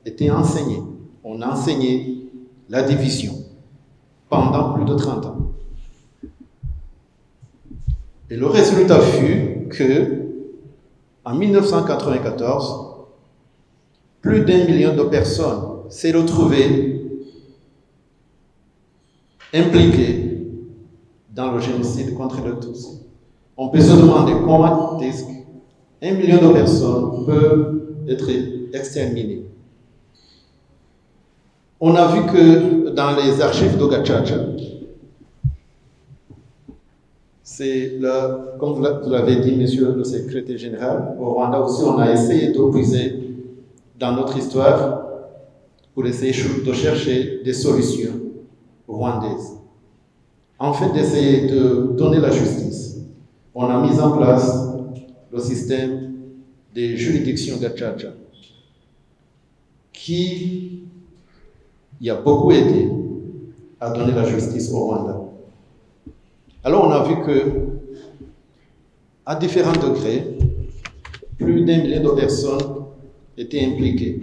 était enseigné. On enseignait la division pendant plus de 30 ans. Et le résultat fut que, en 1994, plus d'1 million de personnes s'est retrouvées impliquées dans le génocide contre les Tutsis. On peut se demander comment est-ce qu'1 million de personnes peuvent être exterminées. On a vu que dans les archives de Gacaca, c'est là, comme vous l'avez dit, monsieur le secrétaire général, au Rwanda aussi, on a essayé de puiser dans notre histoire pour essayer de chercher des solutions rwandaises. En fait, d'essayer de donner la justice, on a mis en place le système des juridictions Gacaca, qui a beaucoup aidé à donner la justice au Rwanda. Alors on a vu que, à différents degrés, plus d'1 million de personnes étaient impliquées.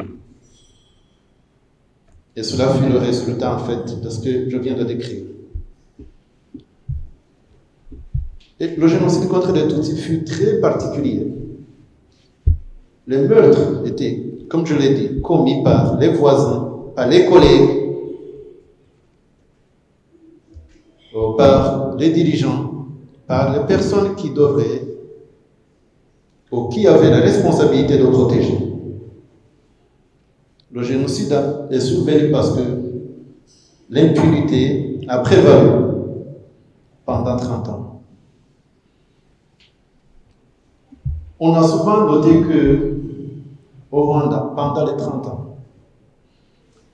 Et cela fut le résultat, en fait, de ce que je viens de décrire. Et le génocide contre les Tutsis fut très particulier. Les meurtres étaient, comme je l'ai dit, commis par les voisins, par les collègues, par les dirigeants, par les personnes qui devraient ou qui avaient la responsabilité de protéger. Le génocide est survenu parce que l'impunité a prévalu pendant 30 ans. On a souvent noté que au Rwanda, pendant les 30 ans,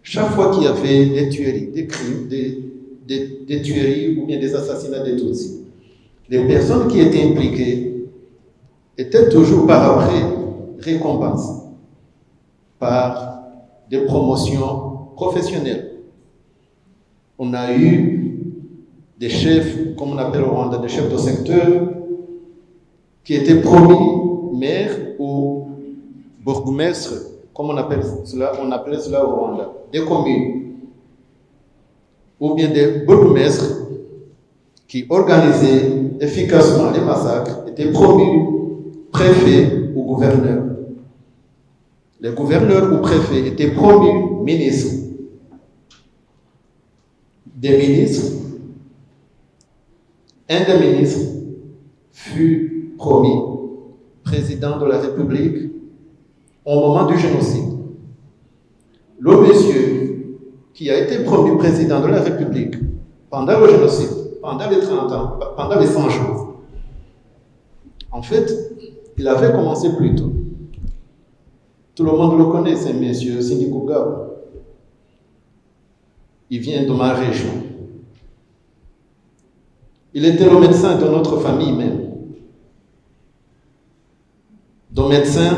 chaque fois qu'il y avait des tueries, des crimes, des tueries ou bien des assassinats des Tutsis, les personnes qui étaient impliquées étaient toujours par après récompensées par des promotions professionnelles. On a eu des chefs, comme on appelle au Rwanda, des chefs de secteur, qui étaient promis maires ou bourgmestres, comme on appelait cela au Rwanda, des communes, ou bien des bourgmestres qui organisaient efficacement les massacres était promu préfet ou gouverneur. Les gouverneurs ou préfets étaient promus ministres. Des ministres, un des ministres fut promu président de la République au moment du génocide. Le monsieur qui a été promu président de la République pendant le génocide, pendant les 30 ans, pendant les 100 jours, en fait, il avait commencé plus tôt. Tout le monde le connaît, c'est monsieur Sindi Kougaou. Il vient de ma région. Il était le médecin de notre famille même. De médecin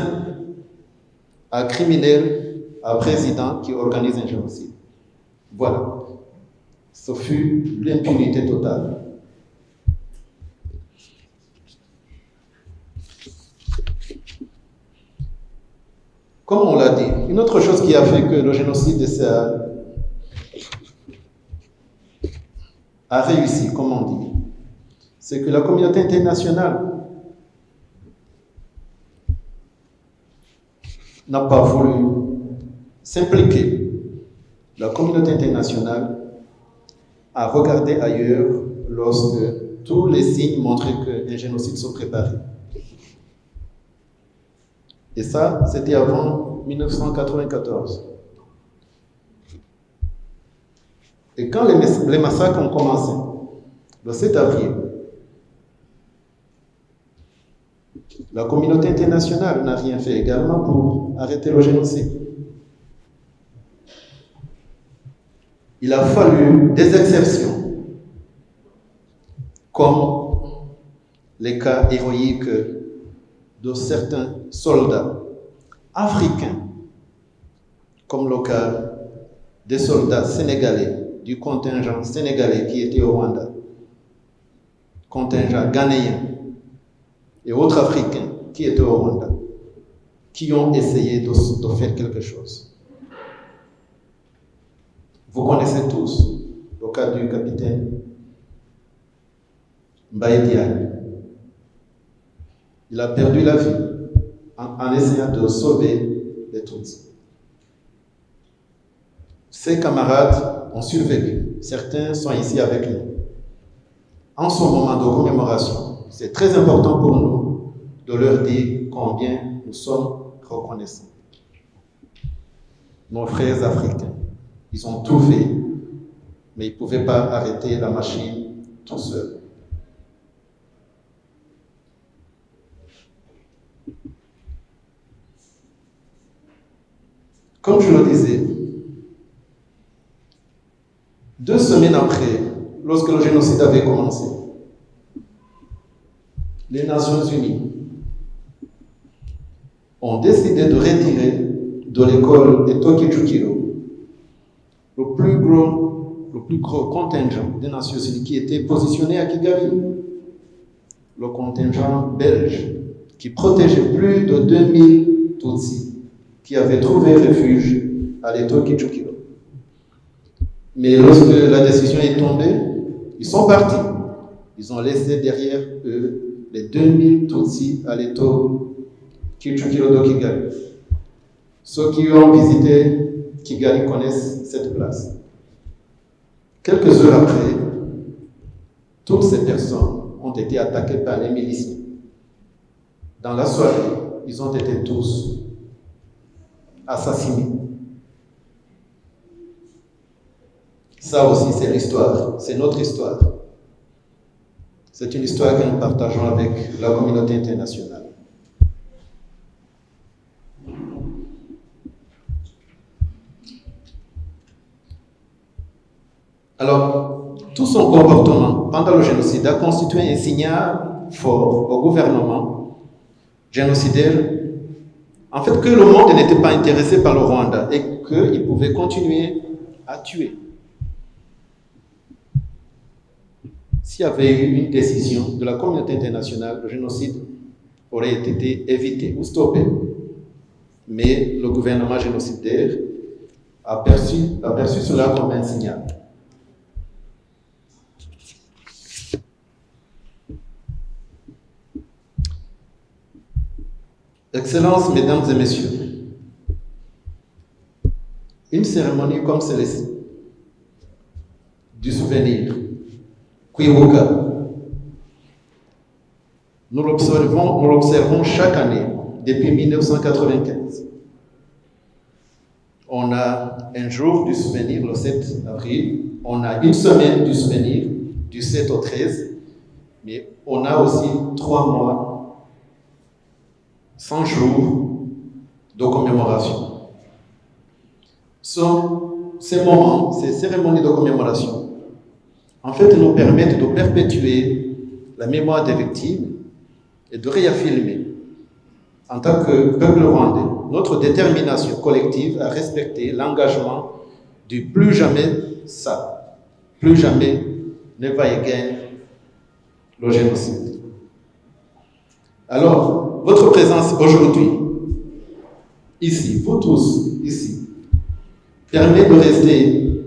à criminel à président qui organise un génocide. Voilà. Ce fut l'impunité totale. Comme on l'a dit, une autre chose qui a fait que le génocide a réussi, comme on dit, c'est que la communauté internationale n'a pas voulu s'impliquer. La communauté internationale a regardé ailleurs lorsque tous les signes montraient qu'un génocide se préparait. Et ça, c'était avant 1994. Et quand les massacres ont commencé, le 7 avril, la communauté internationale n'a rien fait également pour arrêter le génocide. Il a fallu des exceptions, comme les cas héroïques de certains soldats africains, comme le cas des soldats sénégalais, du contingent sénégalais qui était au Rwanda, contingent ghanéen et autres Africains qui étaient au Rwanda, qui ont essayé de faire quelque chose. Vous connaissez tous le cas du capitaine Mbaye Diagne. Il a perdu la vie en essayant de sauver les Tutsis. Ses camarades ont survécu. Certains sont ici avec nous. En ce moment de commémoration, c'est très important pour nous de leur dire combien nous sommes reconnaissants. Nos frères africains, ils ont tout fait, mais ils ne pouvaient pas arrêter la machine tout seuls. Comme je le disais, 2 semaines après, lorsque le génocide avait commencé, les Nations Unies ont décidé de retirer de l'école de Tokichukiro le plus gros contingent des Nations Unies qui était positionné à Kigali, le contingent belge, qui protégeait plus de 2000 Tutsis qui avaient trouvé refuge à l'étau Kichukiro. Mais lorsque la décision est tombée, ils sont partis. Ils ont laissé derrière eux les 2000 Tutsis à l'étau Kichukiro de Kigali. Ceux qui ont visité Kigali connaissent cette place. Quelques heures après, toutes ces personnes ont été attaquées par les miliciens. Dans la soirée, ils ont été tous assassinés. Ça aussi, c'est l'histoire, c'est notre histoire. C'est une histoire que nous partageons avec la communauté internationale. Alors, tout son comportement pendant le génocide a constitué un signal fort au gouvernement génocidaire, en fait, que le monde n'était pas intéressé par le Rwanda et qu'il pouvait continuer à tuer. S'il y avait eu une décision de la communauté internationale, le génocide aurait été évité ou stoppé. Mais le gouvernement génocidaire a perçu cela comme un signal. Excellences, Mesdames et Messieurs, une cérémonie comme celle-ci, du souvenir, Kwibuka, nous l'observons chaque année depuis 1995. On a un jour du souvenir le 7 avril, on a une semaine du souvenir du 7 au 13, mais on a aussi 3 mois, 100 jours de commémoration. Ces moments, ces cérémonies de commémoration, en fait, nous permettent de perpétuer la mémoire des victimes et de réaffirmer, en tant que peuple rwandais, notre détermination collective à respecter l'engagement du plus jamais ça, plus jamais never again le génocide. Alors, votre présence aujourd'hui, ici, vous tous, ici, permet de rester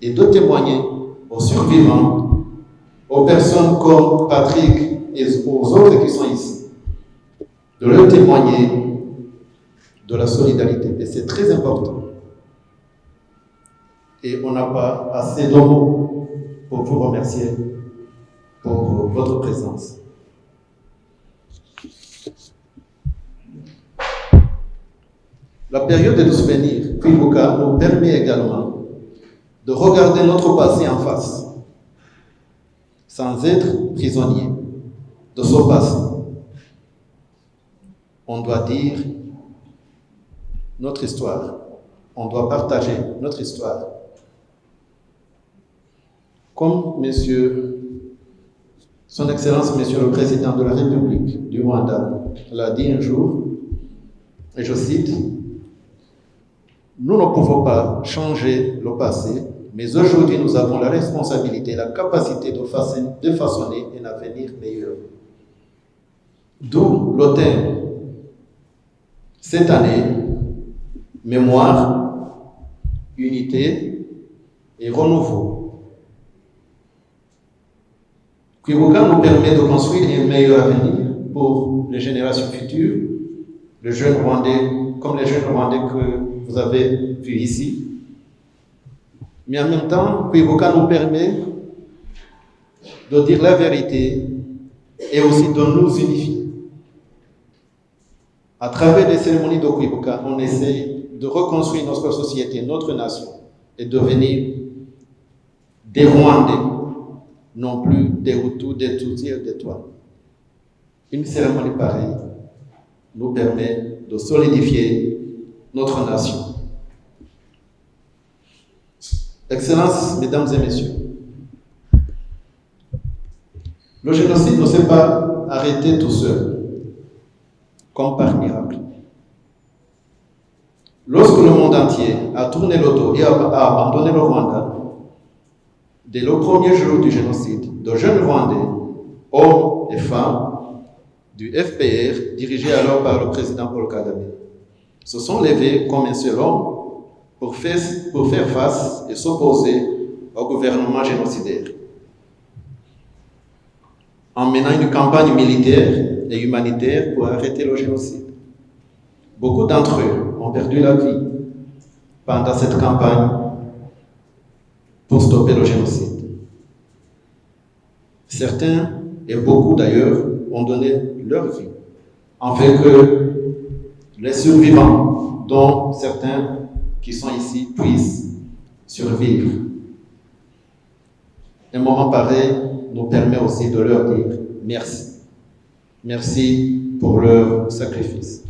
et de témoigner aux survivants, aux personnes comme Patrick et aux autres qui sont ici, de leur témoigner de la solidarité. Et c'est très important. Et on n'a pas assez de mots pour vous remercier pour votre présence. La période de souvenir, Kwibuka, nous permet également de regarder notre passé en face, sans être prisonnier de ce passé. On doit dire notre histoire. On doit partager notre histoire. Comme Son Excellence, Monsieur le Président de la République du Rwanda l'a dit un jour, et je cite, « Nous ne pouvons pas changer le passé, mais aujourd'hui nous avons la responsabilité, la capacité de façonner un avenir meilleur. » D'où le thème cette année, mémoire, unité et renouveau. Kwibuka nous permet de construire un meilleur avenir pour les générations futures, les jeunes Rwandais, comme les jeunes Rwandais que vous avez vus ici. Mais en même temps, Kwibuka nous permet de dire la vérité et aussi de nous unifier. À travers les cérémonies de Kwibuka, on essaie de reconstruire notre société, notre nation, et devenir des Rwandais, non plus des Hutus, des Tutsis et des Tutsis. Une cérémonie pareille nous permet de solidifier notre nation. Excellences, Mesdames et Messieurs, le génocide ne s'est pas arrêté tout seul, comme par miracle. Lorsque le monde entier a tourné le dos et a abandonné le Rwanda, dès le premier jour du génocide, de jeunes Rwandais, hommes et femmes, du FPR, dirigé alors par le président Paul Kagame, se sont levés comme un seul homme pour faire face et s'opposer au gouvernement génocidaire. En menant une campagne militaire et humanitaire pour arrêter le génocide. Beaucoup d'entre eux ont perdu la vie pendant cette campagne pour stopper le génocide. Certains, et beaucoup d'ailleurs, ont donné leur vie, afin que les survivants, dont certains qui sont ici, puissent survivre. Un moment pareil nous permet aussi de leur dire merci. Merci pour leur sacrifice.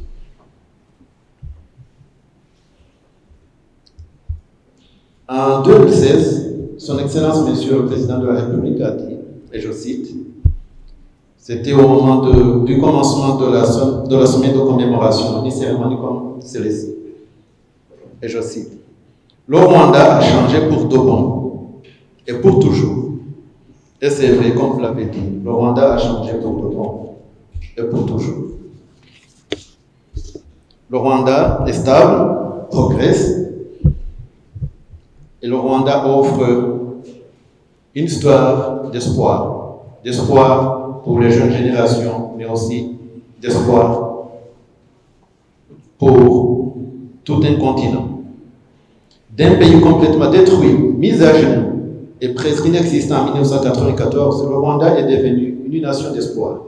En 2016, Son Excellence, Monsieur le Président de la République a dit, et je cite, c'était au moment du commencement de la semaine de commémoration, une cérémonie comme celle-ci. Et je cite, le Rwanda a changé pour de bon et pour toujours. Et c'est vrai, comme vous l'avez dit, le Rwanda a changé pour de bon et pour toujours. Le Rwanda est stable, progresse, et le Rwanda offre une histoire d'espoir pour les jeunes générations, mais aussi d'espoir tout un continent. D'un pays complètement détruit, mis à genoux et presque inexistant en 1994, le Rwanda est devenu une nation d'espoir,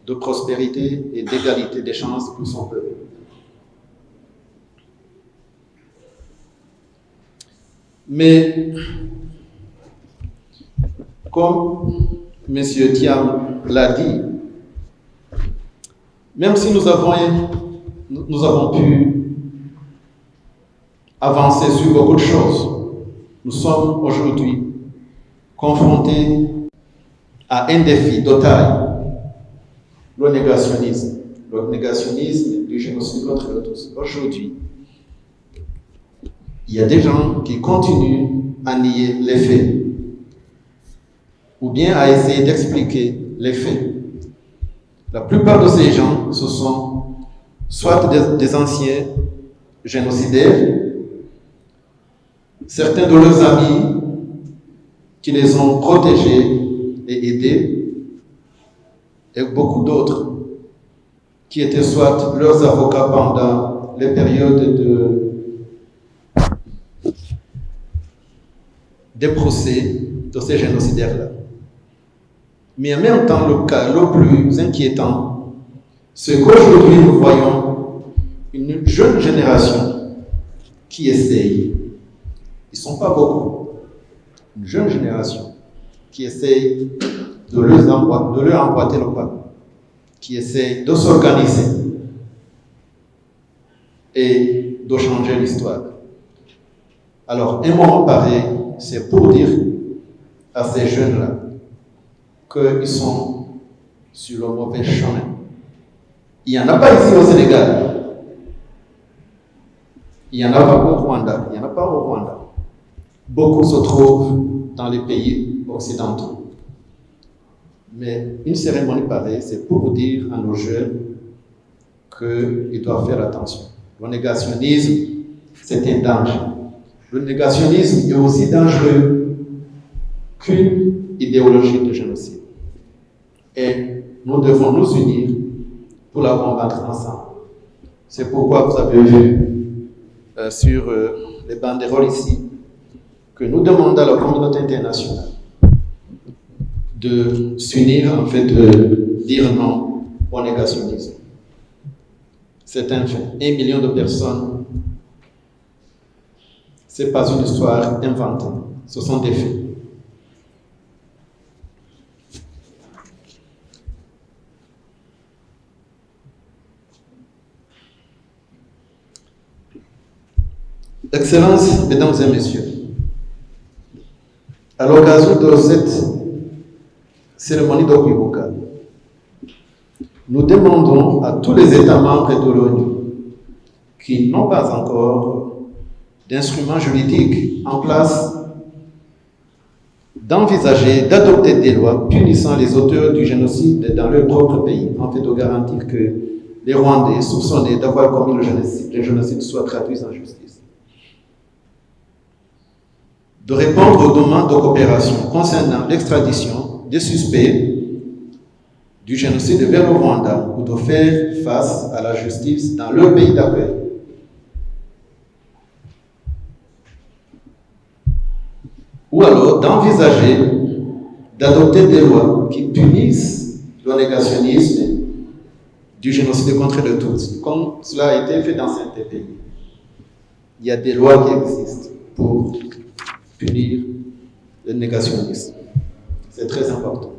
de prospérité et d'égalité des chances pour son peuple. Mais, comme M. Thiam l'a dit, même si nous avons pu avancer sur beaucoup de choses, nous sommes aujourd'hui confrontés à un défi de taille, le négationnisme. Le négationnisme du génocide contre le Tutsi. Aujourd'hui, il y a des gens qui continuent à nier les faits, ou bien à essayer d'expliquer les faits. La plupart de ces gens, ce sont soit des anciens génocidaires, certains de leurs amis qui les ont protégés et aidés, et beaucoup d'autres qui étaient soit leurs avocats pendant les périodes des procès de ces génocidaires-là. Mais en même temps, le cas le plus inquiétant, c'est qu'aujourd'hui nous voyons une jeune génération qui essaye, ils ne sont pas beaucoup, une jeune génération qui essaye de leur emboîter le pas, qui essaye de s'organiser et de changer l'histoire. Alors, un moment pareil, c'est pour dire à ces jeunes-là qu'ils sont sur le mauvais chemin. Il n'y en a pas ici au Sénégal. Il n'y en a pas au Rwanda. Il n'y en a pas au Rwanda. Beaucoup se trouvent dans les pays occidentaux. Mais une cérémonie pareille, c'est pour dire à nos jeunes qu'ils doivent faire attention. Le négationnisme, c'est un danger. Le négationnisme est aussi dangereux qu'une idéologie de génocide. Et nous devons nous unir pour la combattre ensemble. C'est pourquoi vous avez vu sur les banderoles ici que nous demandons à la communauté internationale de s'unir, en fait, de dire non au négationnisme. C'est un fait. 1 million de personnes, ce n'est pas une histoire inventée, ce sont des faits. Excellences, Mesdames et Messieurs, à l'occasion de cette cérémonie de Kwibuka, nous demandons à tous les États membres de l'ONU qui n'ont pas encore d'instruments juridiques en place d'envisager, d'adopter des lois punissant les auteurs du génocide dans leur propre pays, en fait de garantir que les Rwandais soupçonnés d'avoir commis le génocide soient traduits en justice. De répondre aux demandes de coopération concernant l'extradition des suspects du génocide vers le Rwanda ou de faire face à la justice dans leur pays d'accueil. Ou alors d'envisager d'adopter des lois qui punissent le négationnisme du génocide contre les Tutsis, comme cela a été fait dans certains pays. Il y a des lois qui existent pour punir le négationnisme. C'est très important.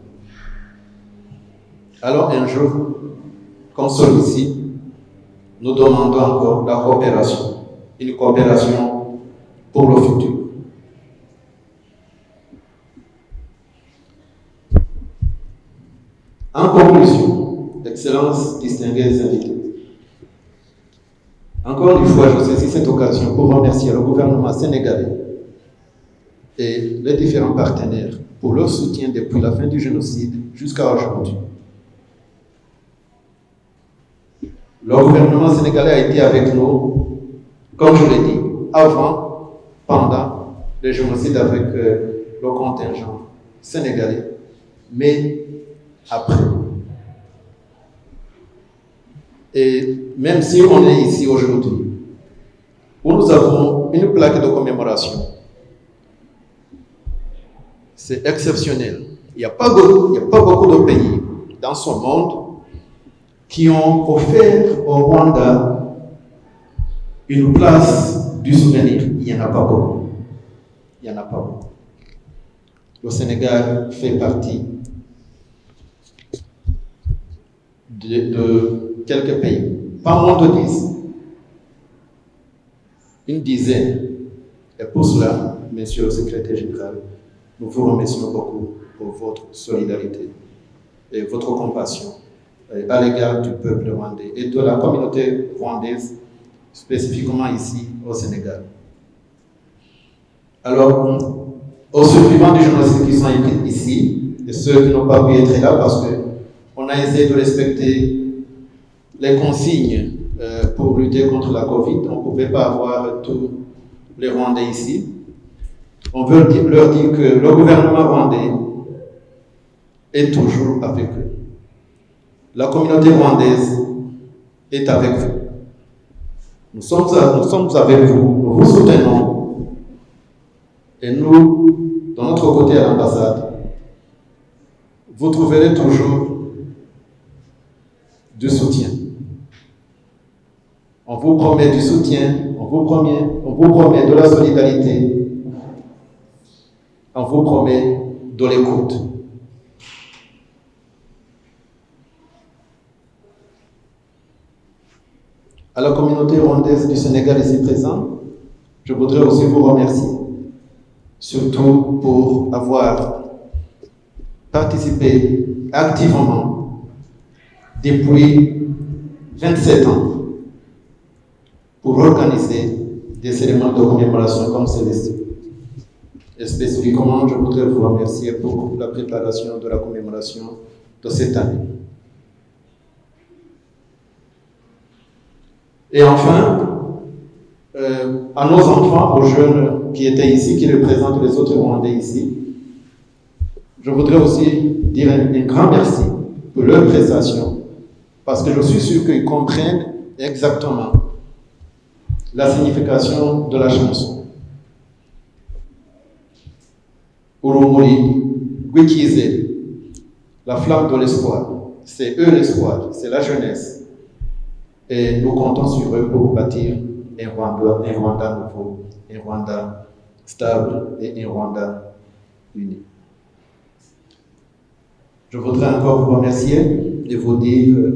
Alors un jour, comme celui-ci, nous demandons encore la coopération, une coopération pour le futur. En conclusion, Excellences, distingués invités, encore une fois, je saisis cette occasion pour remercier le gouvernement sénégalais et les différents partenaires pour leur soutien depuis la fin du génocide jusqu'à aujourd'hui. Le gouvernement sénégalais a été avec nous, comme je l'ai dit, avant, pendant le génocide avec le contingent sénégalais, mais après. Et même si on est ici aujourd'hui, où nous avons une plaque de commémoration. C'est exceptionnel. Il n'y a pas beaucoup de pays dans ce monde qui ont offert au Rwanda une place du souvenir. Il n'y en a pas beaucoup. Il n'y en a pas beaucoup. Le Sénégal fait partie de quelques pays, pas moins de 10, une dizaine. Et pour cela, Monsieur le Secrétaire général, nous vous remercions beaucoup pour votre solidarité et votre compassion à l'égard du peuple rwandais et de la communauté rwandaise, spécifiquement ici au Sénégal. Alors, aux survivants du génocide qui sont ici et ceux qui n'ont pas pu être là parce qu'on a essayé de respecter les consignes pour lutter contre la Covid, on ne pouvait pas avoir tous les Rwandais ici. On veut leur dire que le gouvernement rwandais est toujours avec eux. La communauté rwandaise est avec vous. Nous sommes avec vous, nous vous soutenons. Et nous, de notre côté à l'ambassade, vous trouverez toujours du soutien. On vous promet du soutien, on vous promet de la solidarité, on vous promet de l'écoute. À la communauté rwandaise du Sénégal ici présente, je voudrais aussi vous remercier, surtout pour avoir participé activement depuis 27 ans pour organiser des cérémonies de commémoration comme celle-ci. Et spécifiquement, je voudrais vous remercier pour la préparation de la commémoration de cette année. Et enfin, à nos enfants, aux jeunes qui étaient ici, qui représentent les autres Rwandais ici, je voudrais aussi dire un grand merci pour leur prestation, parce que je suis sûr qu'ils comprennent exactement la signification de la chanson. Urumuri Gwikize, la flamme de l'espoir, c'est eux l'espoir, c'est la jeunesse. Et nous comptons sur eux pour bâtir un Rwanda nouveau, un Rwanda stable et un Rwanda uni. Je voudrais encore vous remercier et vous dire,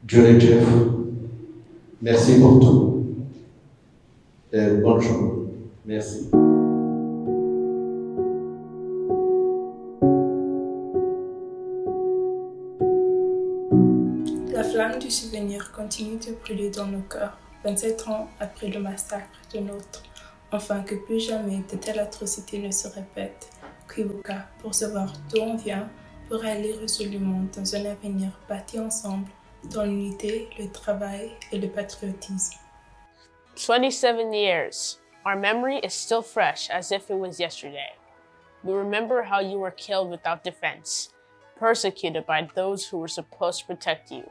Dieu Jeff, merci pour tout. Et bonne journée. Merci. La flamme du souvenir continue de brûler dans nos cœurs, 27 ans après le massacre de Nôtre, afin que plus jamais de telles atrocités ne se répètent. Kwibuka, pour savoir d'où on vient, pour aller résolument dans un avenir bâti ensemble, dans l'unité, le travail et le patriotisme. 27 years. Our memory is still fresh as if it was yesterday. We remember how you were killed without defense, persecuted by those who were supposed to protect you,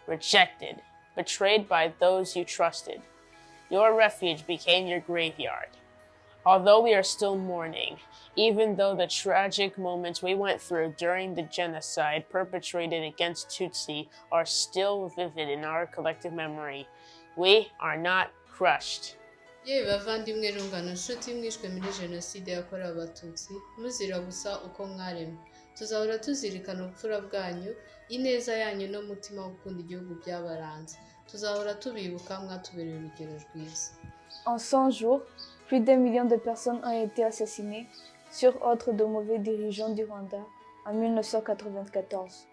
rejected, betrayed by those you trusted. Your refuge became your graveyard. Although we are still mourning, even though the tragic moments we went through during the genocide perpetrated against Tutsi are still vivid in our collective memory, we are not crushed. Yewe bavandimwe rungano nshuti mwishwe muri jenoside yakorewe abatutsi muzira gusa uko mwaremwe tuzahora tuzirikana ubupfura bwanyu ineza yanyu no mutima wo gukunda igihugu byabaranze tuzahora tubibuka mwatubereye urugero rwiza. En 100 jours, plus d'1 million de personnes ont été assassinées sur ordre de mauvais dirigeants du Rwanda en 1994.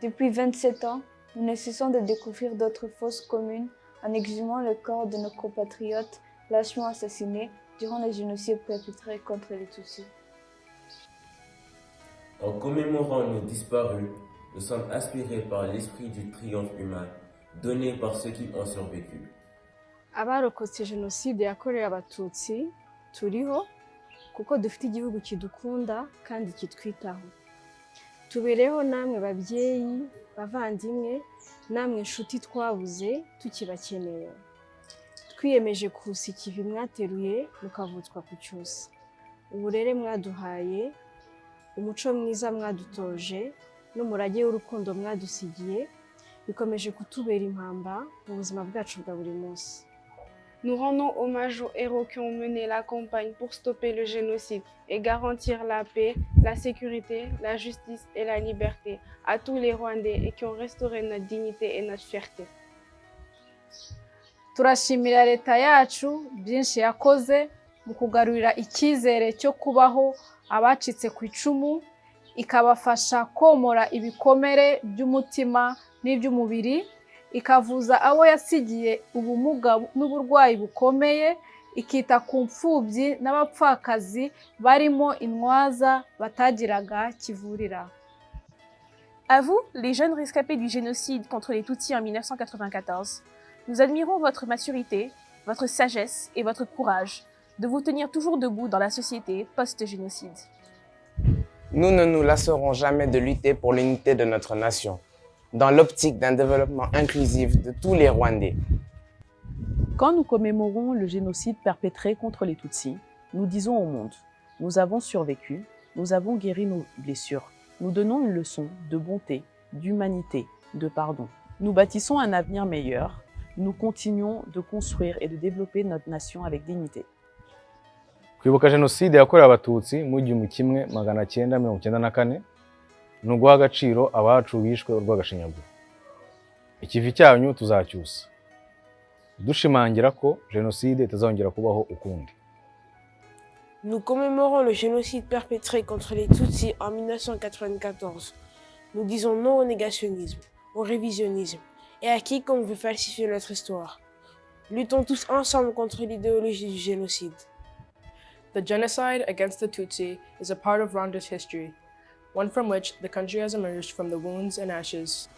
Depuis 27 ans, nous ne cessons de découvrir d'autres fosses communes en exhumant le corps de nos compatriotes lâchement assassinés durant le génocide perpétré contre les Tutsis. En commémorant nos disparus, nous sommes inspirés par l'esprit du triomphe humain donné par ceux qui ont survécu. Abarokotse jenoside yakorewe abatutsi turiho kuko dufite igihugu kidukunda kandi kitwitaho. Tubereho namwe babyeyi, bavandimwe, namwe nshuti twabuze tukibakeneye. twiyemeje kusa ikivi mwateruye mukavutswa ku cyusa. Uburere mwaduhaye, umuco mwiza mwadutoje, n'umurage w'urukundo mwadusigiye bikomeje kutubera impamba mu buzima bwacu bwa buri munsi. Nous rendons hommage aux héros qui ont mené la campagne pour stopper le génocide et garantir la paix, la sécurité, la justice et la liberté à tous les Rwandais et qui ont restauré notre dignité et notre fierté. Turashimira leta yacu byinshi yakoze mu kugarurira icyizere cyo kubaho abacitse ku icumu, ikabafasha komora ibikomere by'umutima n'iby'umubiri, ikavuza abo yasigiye ubumuga n'uburwayi bukomeye, ikita ku mfubyi n'abapfakazi barimo intwaza batagiraga kivurira. À vous, les jeunes rescapés du génocide contre les Tutsis en 1994, nous admirons votre maturité, votre sagesse et votre courage de vous tenir toujours debout dans la société post-génocide. Nous ne nous lasserons jamais de lutter pour l'unité de notre nation, dans l'optique d'un développement inclusif de tous les Rwandais. Quand nous commémorons le génocide perpétré contre les Tutsis, nous disons au monde, nous avons survécu, nous avons guéri nos blessures, nous donnons une leçon de bonté, d'humanité, de pardon. Nous bâtissons un avenir meilleur, nous continuons de construire et de développer notre nation avec dignité. Kwibuka jenoside yakorewe abatutsi mu 1994 ni uguha agaciro abacu bishwe urw'agashinyaguro. Ikivi cyanyu tuzacyusa dushimangira ko jenoside itazongera kubaho ukundi. Nous commémorons le génocide perpétré contre les Tutsis en 1994. Nous disons non au négationnisme, au révisionnisme et à quiconque veut falsifier notre histoire. Luttons tous ensemble contre l'idéologie du génocide. The genocide against the Tutsi is a part of Rwanda's history, one from which the country has emerged from the wounds and ashes.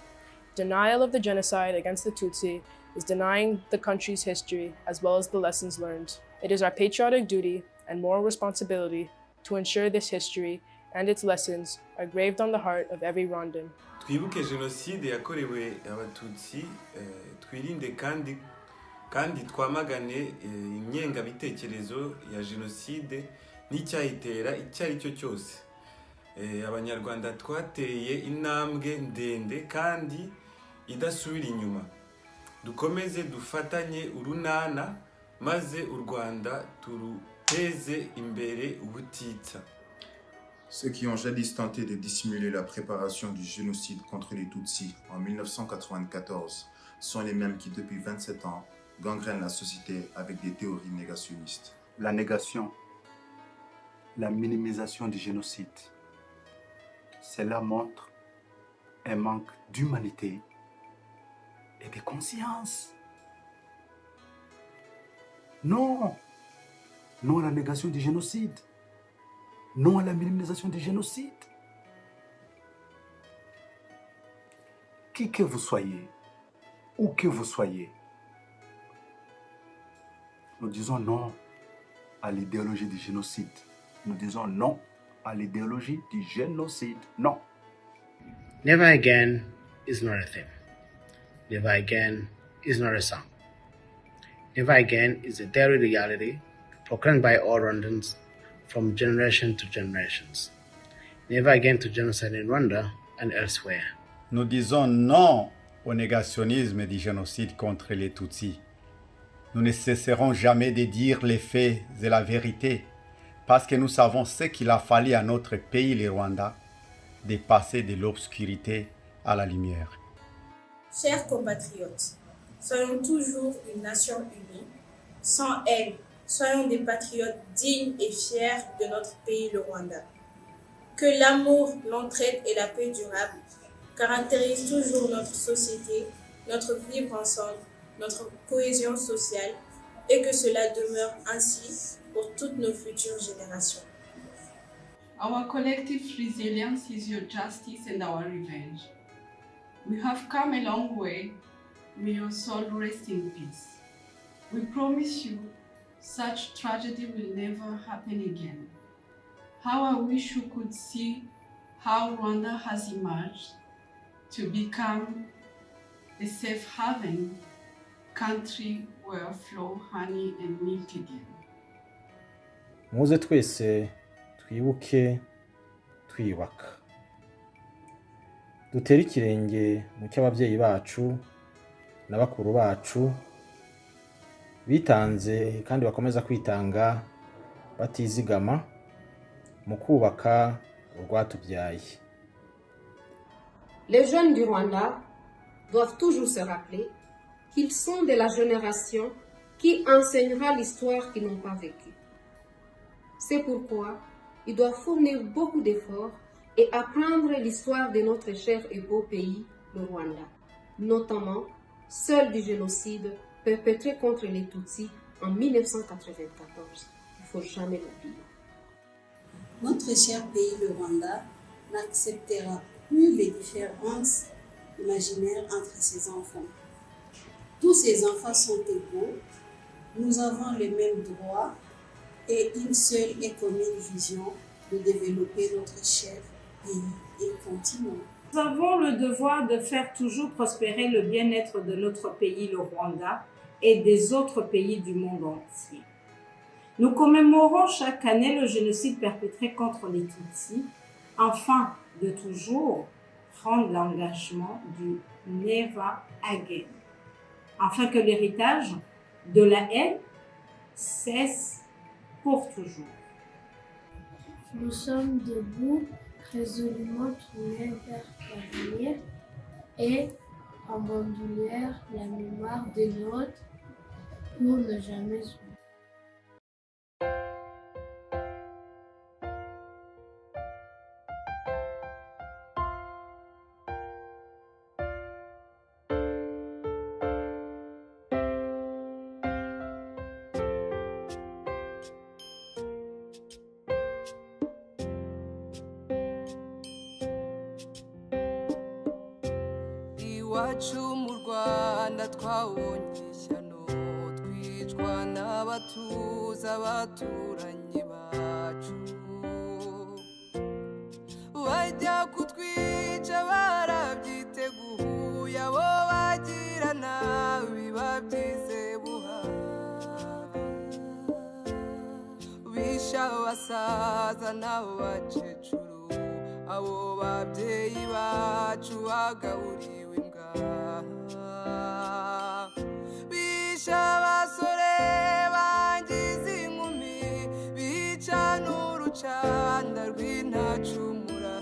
Denial of the genocide against the Tutsi is denying the country's history as well as the lessons learned. It is our patriotic duty and moral responsibility to ensure this history and its lessons are graved on the heart of every Rwandan. Twibuke jenoside yakorewe abatutsi, twirinde kandi twamagane ingengabitekerezo ya jenoside n'icyayitera icyo ari cyo cyose. Abanyarwanda twateye intambwe ndende kandi idasubira inyuma. Dukomeze dufatanye urunana maze u Rwanda turuteze imbere ubutitsa. Ceux qui ont jadis tenté de dissimuler la préparation du génocide contre les Tutsis en 1994 sont les mêmes qui depuis 27 ans gangrènent la société avec des théories négationnistes. La négation, la minimisation du génocide, cela montre un manque d'humanité et de conscience. Non, non à la négation du génocide, non à la minimisation du génocide. Qui que vous soyez, où que vous soyez, nous disons non à l'idéologie du génocide. Nous disons non à l'idéologie du génocide. Non. Never again is not a thing. Never again is not a song. Never again is a daily reality proclaimed by all Rwandans from generation to generations. Never again to genocide in Rwanda and elsewhere. Nous disons non au négationnisme du génocide contre les Tutsis. Nous ne cesserons jamais de dire les faits et la vérité, parce que nous savons ce qu'il a fallu à notre pays, le Rwanda, de passer de l'obscurité à la lumière. Chers compatriotes, soyons toujours une nation unie, sans haine. Soyons des patriotes dignes et fiers de notre pays, le Rwanda. Que l'amour, l'entraide et la paix durable caractérisent toujours notre société, notre vivre ensemble, notre cohésion sociale et que cela demeure ainsi pour toutes nos futures générations. Our collective resilience is your justice and our revenge. We have come a long way. May your soul rest in peace. We promise you such tragedy will never happen again. How I wish you could see how Rwanda has emerged to become a safe haven, country where flow honey and milk again. muze twese twibuke twiyubaka dutere ikirenge mu cy'ababyeyi bacu na bakuru bacu bitanze kandi bakomeza kwitanga batizigama mu kubaka urwatubyaye. Les jeunes du Rwanda doivent toujours se rappeler qu'ils sont de la génération qui enseignera l'histoire qu'ils n'ont pas vécue. C'est pourquoi ils doivent fournir beaucoup d'efforts et apprendre l'histoire de notre cher et beau pays, le Rwanda, notamment celle du génocide perpétré contre les Tutsis en 1994. Il ne faut jamais l'oublier. Notre cher pays, le Rwanda, n'acceptera plus les différences imaginaires entre ses enfants. Tous ces enfants sont égaux, nous avons les mêmes droits et une seule et commune vision de développer notre cher pays et continent. Nous avons le devoir de faire toujours prospérer le bien-être de notre pays, le Rwanda, et des autres pays du monde entier. Nous commémorons chaque année le génocide perpétré contre les Tutsis, afin de toujours prendre l'engagement du Never Again, afin que l'héritage de la haine cesse pour toujours. Nous sommes debout, résolument tournés vers l'avenir et en bandoulière la mémoire des nôtres pour ne jamais oublier. iwacu mu Rwanda twabonye ishyano twicwa n'abatuza abaturanyi bacu bajya kutwica barabyiteguye abo bagira nabi babyize buhanga bisha abasaza n'abakecuru abo babyeyi bacu bagaburiwe imbwa bisha abasore bangize inkumi bica n'urucanda rw'intacumura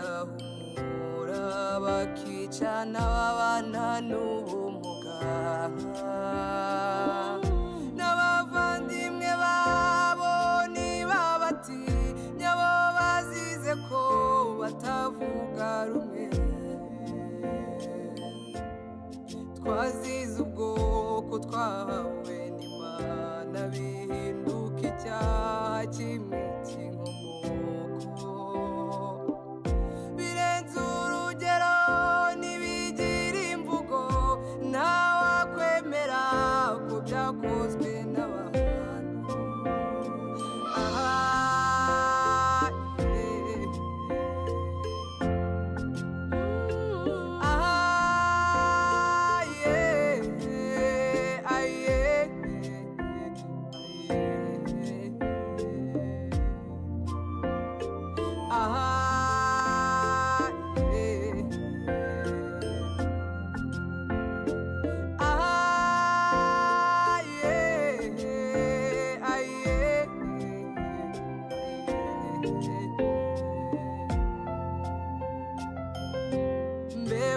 zitarahumura bakicana babana n'ubumuga n'abavandimwe babo ntibabatinya bo bazize ko batavuga rumwe twazize ubwoko twahawe n'Imana bihinduka icyaha kimwe cy'inkomoko birenze urugero ntibigira imvugo ntawakwemera ko byakozwe n'abantu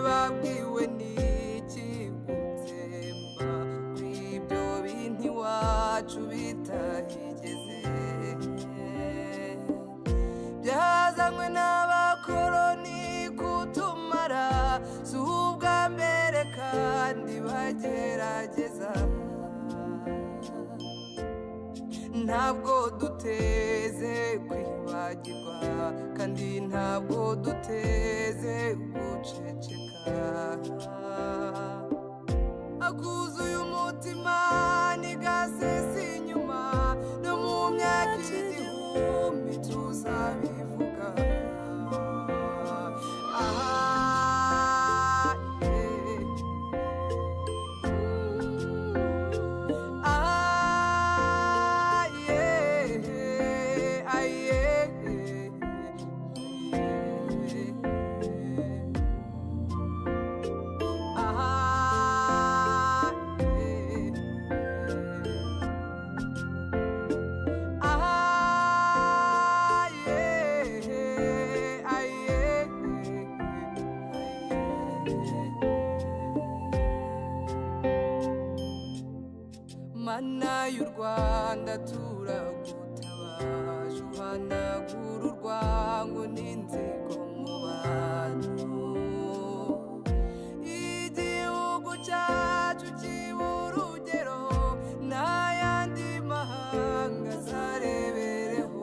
babwiwe n'iki gutsemba kw'ibyo bintu iwacu bitahigeze bazanywe n'abakoloni kutumara si ubwa mbere kandi bagerageza ntabwo duteze kwibagirwa kandi ntabwo duteze guceceka akuzuye umutima ntigasese inyuma no mu myaka igihumbi tuzabivuga mana y'u Rwanda turagutabaje uhanagura urwango n'inzigo mu bantu igihugu cyacu kiba urugero n'ayandi mahanga azarebereho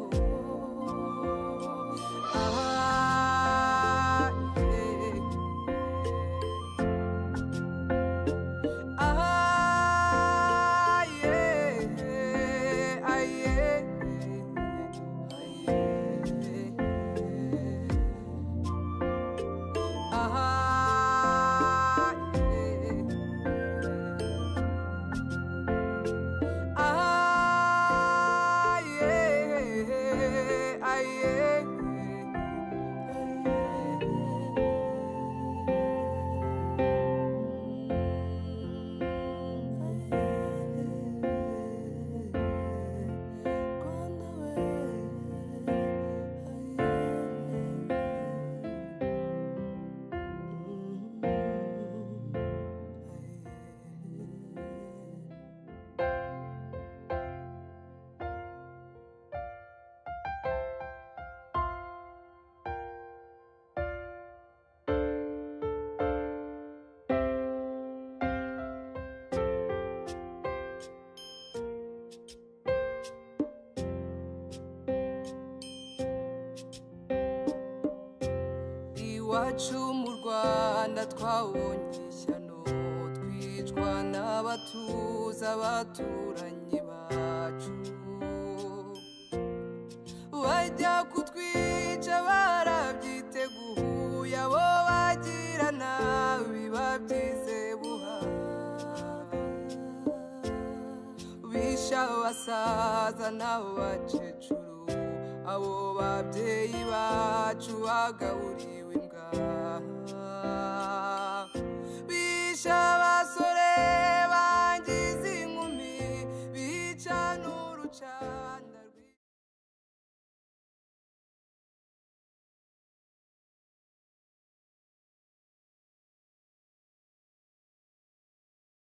iwacu mu Rwanda twabonye ishyano twicwa n'abatuza abaturanyi bacu bajya kutwica barabyiteguye abo bagira nabi babyize buha bisha abasaza n'abakecuru abo babyeyi bacu bagaburiwe imbwa bisha